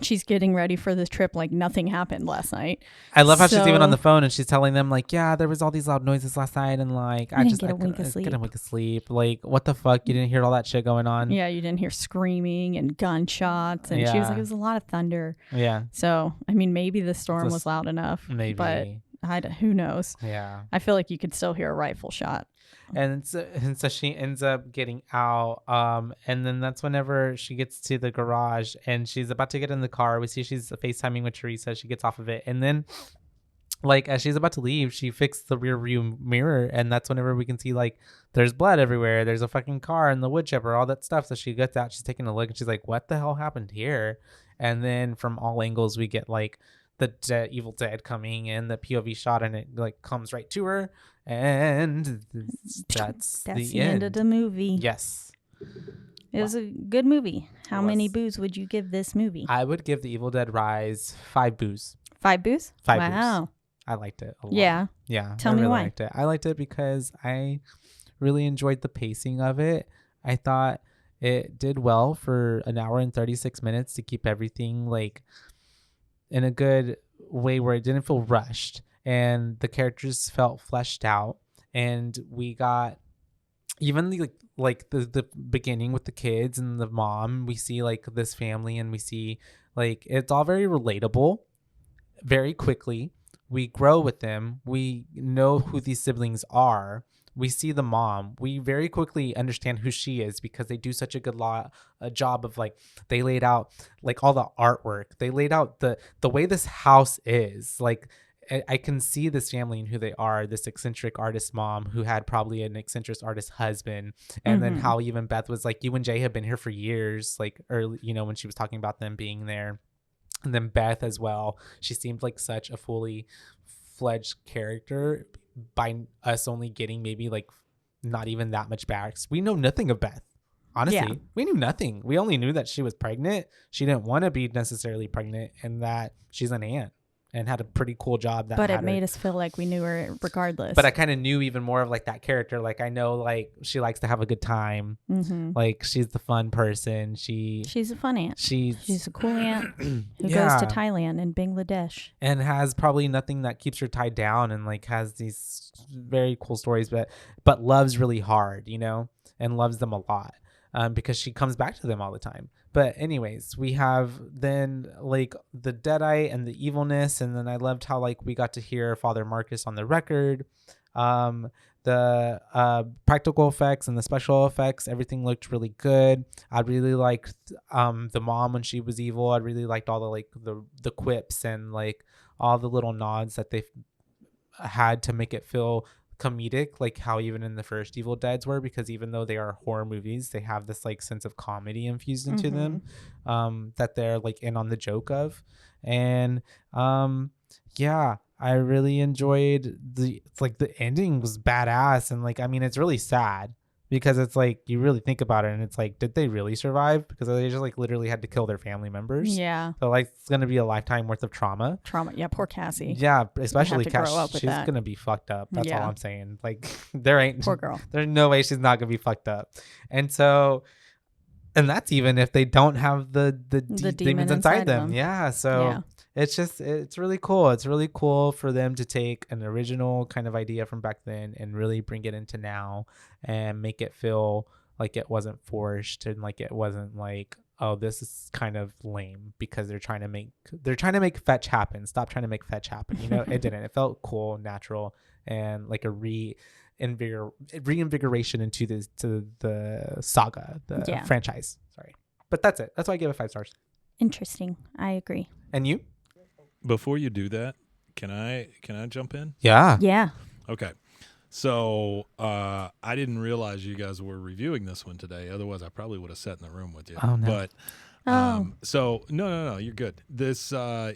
She's getting ready for this trip like nothing happened last night. I love how she's even on the phone and she's telling them like, yeah, there was all these loud noises last night and like I didn't get a wink of sleep. Like, what the fuck? You didn't hear all that shit going on? Yeah, you didn't hear screaming and gunshots, and she was like, it was a lot of thunder. Yeah. So I mean, maybe the storm was loud enough. Maybe, but who knows? Yeah. I feel like you could still hear a rifle shot. And so she ends up getting out. And then that's whenever she gets to the garage and she's about to get in the car. We see she's FaceTiming with Teresa. She gets off of it. And then, like, as she's about to leave, she fixed the rear view mirror. And that's whenever we can see, like, there's blood everywhere. There's a fucking car and the wood chipper, all that stuff. So she gets out. She's taking a look and she's like, what the hell happened here? And then from all angles, we get, like, the Evil Dead coming in the POV shot, and it like comes right to her, and that's the end of the movie. Yes, it was a good movie. How many boos would you give this movie? I would give the Evil Dead Rise 5 boos. 5 boos? 5 wow. boos. I liked it a lot. Yeah. Tell me why. Liked it. I liked it because I really enjoyed the pacing of it. I thought it did well for an hour and 36 minutes to keep everything like in a good way where it didn't feel rushed and the characters felt fleshed out, and we got even the the beginning with the kids and the mom. We see like this family and we see like it's all very relatable very quickly. We grow with them. We know who these siblings are. We see the mom. We very quickly understand who she is because they do such a good job of like, they laid out like all the artwork. They laid out the way this house is. Like, I can see this family and who they are. This eccentric artist mom who had probably an eccentric artist husband. And then how even Beth was like, you and Jay have been here for years. Like early, you know, when she was talking about them being there. And then Beth as well. She seemed like such a fully fledged character by us only getting maybe like not even that much back. We know nothing of Beth. Honestly, we knew nothing. We only knew that she was pregnant. She didn't want to be necessarily pregnant, and that she's an aunt and had a pretty cool job. But it made us feel like we knew her regardless. But I kind of knew even more of like that character. Like I know like she likes to have a good time. Like she's the fun person. She's a fun aunt. She's a cool aunt who goes to Thailand and Bangladesh and has probably nothing that keeps her tied down, and like has these very cool stories, but loves really hard, you know, and loves them a lot. Because she comes back to them all the time. But anyways, we have then like the Deadite and the evilness. And then I loved how like we got to hear Father Marcus on the record. The practical effects and the special effects, everything looked really good. I really liked the mom when she was evil. I really liked all the like the quips and like all the little nods that they had to make it feel comedic, like how even in the first Evil Deads were, because even though they are horror movies, they have this like sense of comedy infused into them, that they're like in on the joke of. And I really enjoyed the ending was badass. And like, I mean, it's really sad because it's like you really think about it and it's like, did they really survive? Because they just like literally had to kill their family members. Yeah. So like it's gonna be a lifetime worth of trauma. Yeah, poor Cassie. Yeah, especially Cassie. She's gonna be fucked up. That's all I'm saying. Like poor girl. There's no way she's not gonna be fucked up. And so, and that's even if they don't have the demons inside them. Yeah. So it's really cool. It's really cool for them to take an original kind of idea from back then and really bring it into now and make it feel like it wasn't forced and like it wasn't like, oh, this is kind of lame because they're trying to make fetch happen. Stop trying to make fetch happen. You know, it didn't. It felt cool, natural, and like a reinvigoration into the saga, the franchise. Sorry, but that's it. That's why I gave it 5 stars. Interesting. I agree. And you? Before you do that, can I jump in? Yeah. Yeah. Okay. So I didn't realize you guys were reviewing this one today. Otherwise, I probably would have sat in the room with you. Oh, no. But so no, you're good. This, I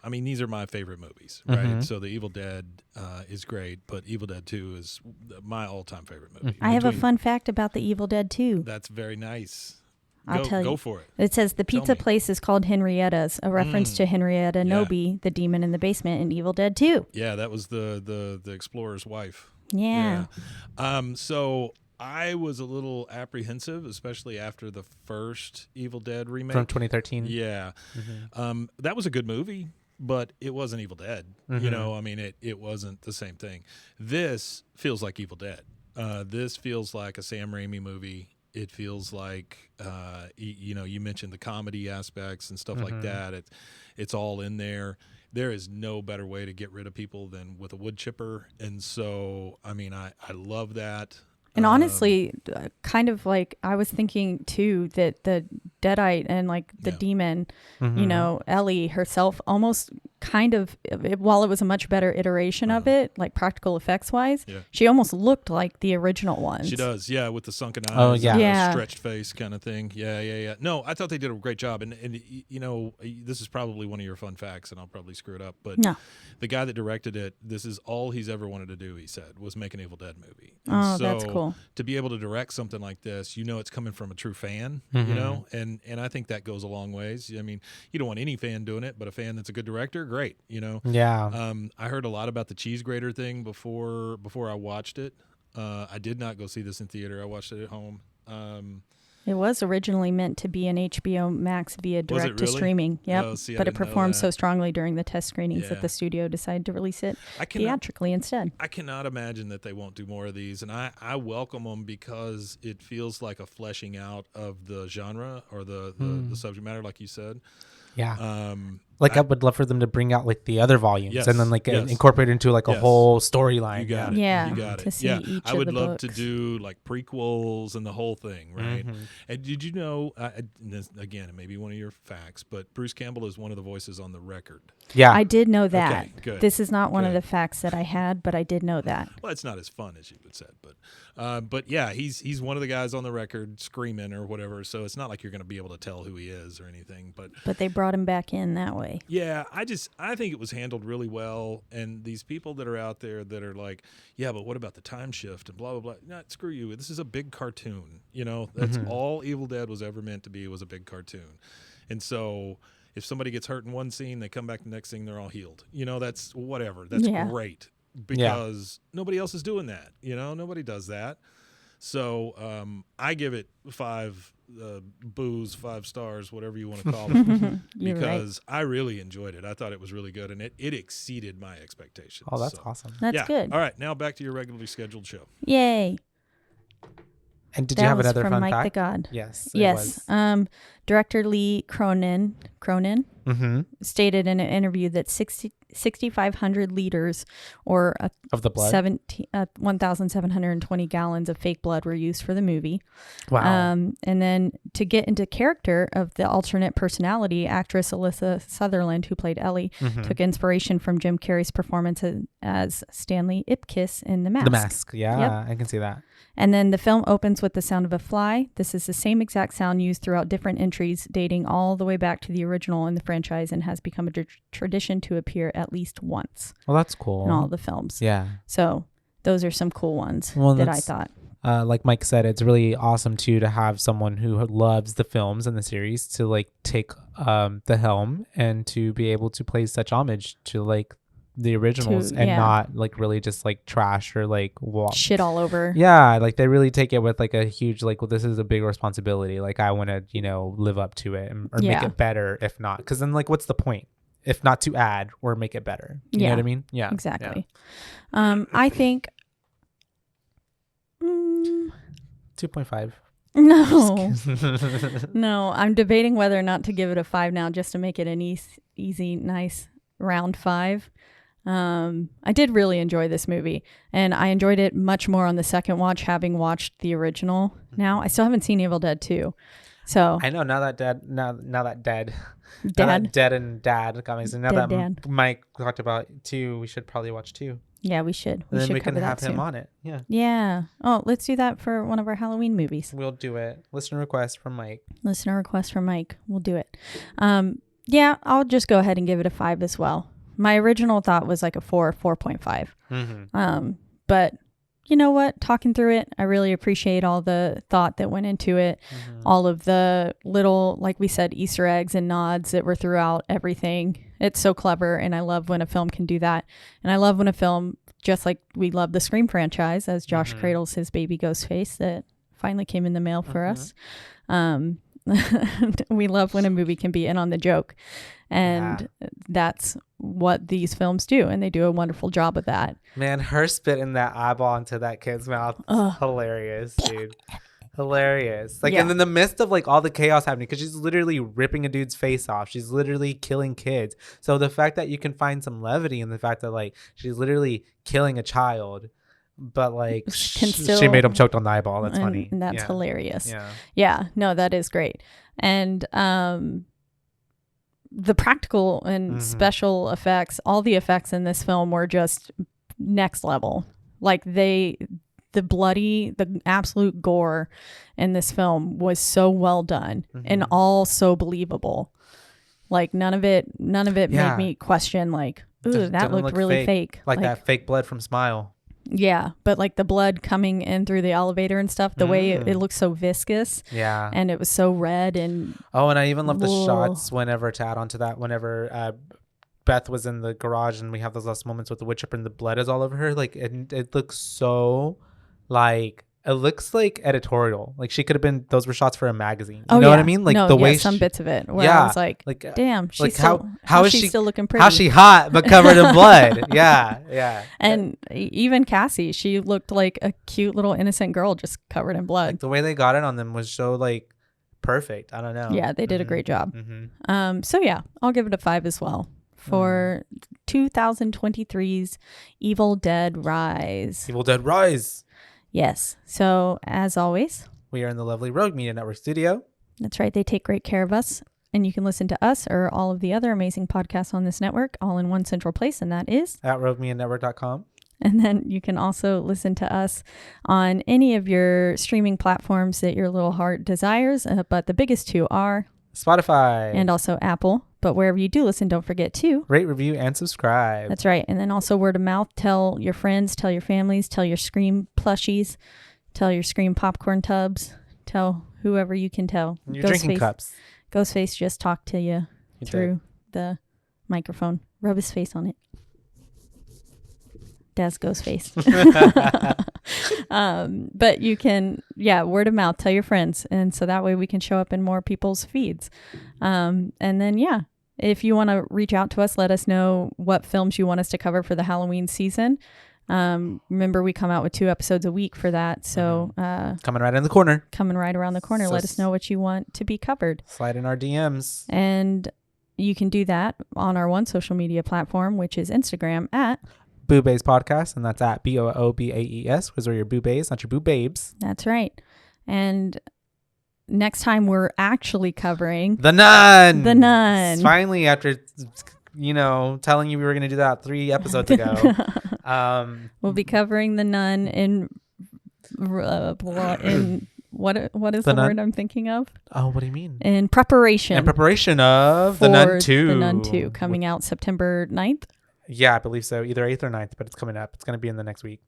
mean, these are my favorite movies, right? So The Evil Dead is great, but Evil Dead 2 is my all-time favorite movie. I have a fun fact about The Evil Dead 2. That's very nice. I'll tell you. Go for it. It says the pizza place is called Henrietta's, a reference to Henrietta Nobi, the demon in the basement in Evil Dead 2. Yeah, that was the explorer's wife. Yeah. So I was a little apprehensive, especially after the first Evil Dead remake from 2013. Yeah, that was a good movie, but it wasn't Evil Dead. You know, I mean, it wasn't the same thing. This feels like Evil Dead. This feels like a Sam Raimi movie. It feels like, you know, you mentioned the comedy aspects and stuff like that. It's all in there. There is no better way to get rid of people than with a wood chipper. And so, I mean, I love that. And honestly, kind of like I was thinking too that the Deadite and like the demon, you know, Ellie herself almost kind of, while it was a much better iteration of it, like practical effects wise, she almost looked like the original ones. She does, yeah, with the sunken eyes, and the stretched face kind of thing. Yeah. No, I thought they did a great job. And you know, this is probably one of your fun facts, and I'll probably screw it up, but the guy that directed it, this is all he's ever wanted to do, he said, was make an Evil Dead movie. And so that's cool. To be able to direct something like this, you know, it's coming from a true fan, you know, and I think that goes a long ways. I mean, you don't want any fan doing it, but a fan that's a good director, great, you know. Yeah. I heard a lot about the cheese grater thing before I watched it. I did not go see this in theater. I watched it at home. It was originally meant to be an HBO Max via direct to streaming. Yep. Oh, see, but it performed so strongly during the test screenings that the studio decided to release it theatrically instead. I cannot imagine that they won't do more of these, and I welcome them because it feels like a fleshing out of the genre or the subject matter, like you said. Yeah. Like I would love for them to bring out like the other volumes and then like incorporate into like a whole storyline. You got it. Yeah. You got it. To see each I would of the love books. to do like prequels and the whole thing, right? And did you know, again, it may be one of your facts, but Bruce Campbell is one of the voices on the record. Yeah. I did know that. Okay, good. This is not one of the facts that I had, but I did know that. Well, it's not as fun as you would said, but yeah, he's one of the guys on the record screaming or whatever. So it's not like you're going to be able to tell who he is or anything. But they brought him back in that way. Yeah, I think it was handled really well. And these people that are out there that are like, yeah, but what about the time shift and blah blah blah? No, screw you. This is a big cartoon. You know, that's all Evil Dead was ever meant to be, was a big cartoon. And so if somebody gets hurt in one scene, they come back the next scene, they're all healed. You know, that's whatever. That's great. Because nobody else is doing that. You know, nobody does that. So I give it 5 boos, 5 stars, whatever you want to call it, because I really enjoyed it. I thought it was really good, and it exceeded my expectations. Oh, that's awesome. That's good. All right, now back to your regularly scheduled show. Yay. And did you have another fun Mike fact? the God. Yes. Yes. Director Lee Cronin stated in an interview that 6,500 liters or of the blood, 1,720 gallons of fake blood were used for the movie. Wow. And then to get into character of the alternate personality, actress Alyssa Sutherland, who played Ellie, took inspiration from Jim Carrey's performance as Stanley Ipkiss in The Mask. The Mask. Yeah, I can see that. And then the film opens with the sound of a fly. This is the same exact sound used throughout different entries, dating all the way back to the original in the franchise, and has become a tradition to appear at least once. Well, that's cool. In all the films. Yeah. So those are some cool ones that I thought. Like Mike said, it's really awesome too to have someone who loves the films and the series to like take the helm and to be able to pay such homage to like the originals and not like really just like trash or like shit all over. Yeah, like they really take it with like a huge like, well, this is a big responsibility. Like I want to, live up to it or make it better. If not, because then like, what's the point? If not to add or make it better. You know what I mean? Yeah, exactly. Yeah. I think 2.5. No, no. I'm debating whether or not to give it a 5 now, just to make it an easy, nice round 5. I did really enjoy this movie, and I enjoyed it much more on the second watch, having watched the original. Now I still haven't seen Evil Dead 2, so I know now that dead and dad got me. So now that Mike talked about 2, we should probably watch 2. Yeah, we should. And then we can have him on it. Yeah. Yeah. Oh, let's do that for one of our Halloween movies. We'll do it. Listener request from Mike. We'll do it. Yeah, I'll just go ahead and give it a 5 as well. My original thought was like a 4.5. But you know what, talking through it, I really appreciate all the thought that went into it, all of the little, like we said, Easter eggs and nods that were throughout everything. It's so clever, and I love when a film can do that. And I love when a film, just like we love the Scream franchise, as Josh cradles his baby Ghostface that finally came in the mail for us. We love when a movie can be in on the joke, and that's what these films do, and they do a wonderful job of that. Man, her spitting that eyeball into that kid's mouth, hilarious, dude. Hilarious. Like, and in the midst of like all the chaos happening, because she's literally ripping a dude's face off, she's literally killing kids. So the fact that you can find some levity in the fact that like she's literally killing a child, but like she made him choked on the eyeball. That's funny. And that's hilarious. Yeah, no, that is great. And the practical and special effects, all the effects in this film were just next level. Like the absolute gore in this film was so well done and all so believable. Like none of it made me question like, ooh, that looked really fake. Like that fake blood from Smile. Yeah, but like the blood coming in through the elevator and stuff, the way it looked so viscous. Yeah. And it was so red and... Oh, and I even love the shots whenever, to add on to that, whenever Beth was in the garage and we have those last moments with the witch chipper and the blood is all over her. Like, it looks so, like... It looks like editorial. Like she could have been. Those were shots for a magazine. You know what I mean? Like the way some bits of it. Where I was like, damn, she's like still, how is she still looking pretty? How's she hot but covered in blood? Yeah. And even Cassie, she looked like a cute little innocent girl just covered in blood. Like the way they got it on them was so like perfect. I don't know. Yeah, they did a great job. So yeah, I'll give it a 5 as well for 2023's Evil Dead Rise. Evil Dead Rise. Yes. So, as always, we are in the lovely Rogue Media Network studio. That's right. They take great care of us. And you can listen to us or all of the other amazing podcasts on this network all in one central place, and that is at roguemedianetwork.com. And then you can also listen to us on any of your streaming platforms that your little heart desires. But the biggest two are Spotify and also Apple. But wherever you do listen, don't forget to rate, review, and subscribe. That's right. And then also word of mouth. Tell your friends, tell your families, tell your Scream plushies, tell your Scream popcorn tubs, tell whoever you can tell. And your drinking cups. Ghostface just talked to you through the microphone. Rub his face on it. That's Ghostface. But you can, word of mouth, tell your friends. And so that way we can show up in more people's feeds. And then, if you want to reach out to us, let us know what films you want us to cover for the Halloween season. Remember, we come out with 2 episodes a week for that. So coming right in the corner. Coming right around the corner. So let us know what you want to be covered. Slide in our DMs. And you can do that on our one social media platform, which is Instagram at BooBaes Podcast, and that's at BOOBAES, because we're your BooBaes, not your BooBabes. That's right. And next time we're actually covering The Nun. The Nun. Finally, after telling you we were going to do that 3 episodes ago. We'll be covering The Nun in what is the word I'm thinking of? Oh, what do you mean? In preparation. In preparation of The Nun 2. The Nun 2 coming out September 9th. Yeah, I believe so. Either 8th or 9th, but it's coming up. It's going to be in the next week.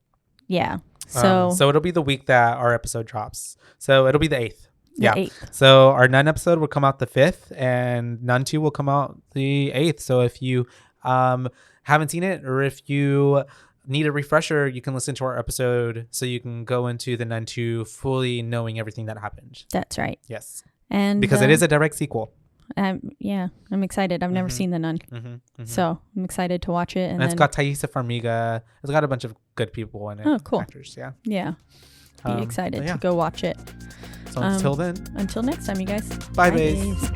Yeah. So it'll be the week that our episode drops. So it'll be the 8th. The 8th. So our Nun episode will come out the 5th, and Nun 2 will come out the 8th. So if you haven't seen it, or if you need a refresher, you can listen to our episode so you can go into the Nun 2 fully knowing everything that happened. That's right. Yes. And because it is a direct sequel. I'm excited. I've never seen The Nun. So I'm excited to watch it. And it's got Thaisa Farmiga. It's got a bunch of good people in it. Oh, cool. Actors, yeah. Yeah. Be excited to go watch it. So until then. Until next time, you guys. Bye, Baes.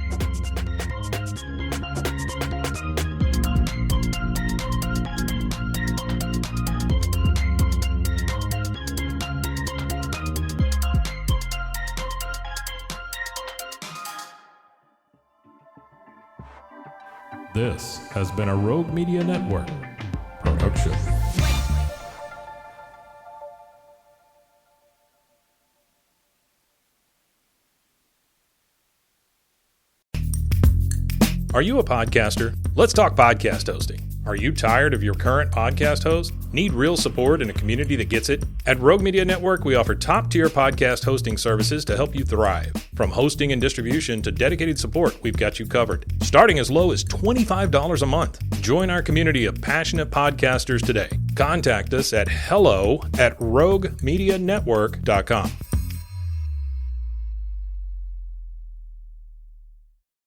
This has been a Rogue Media Network production. Are you a podcaster? Let's talk podcast hosting. Are you tired of your current podcast host? Need real support in a community that gets it? At Rogue Media Network, we offer top-tier podcast hosting services to help you thrive. From hosting and distribution to dedicated support, we've got you covered. Starting as low as $25 a month. Join our community of passionate podcasters today. Contact us at hello@roguemedianetwork.com.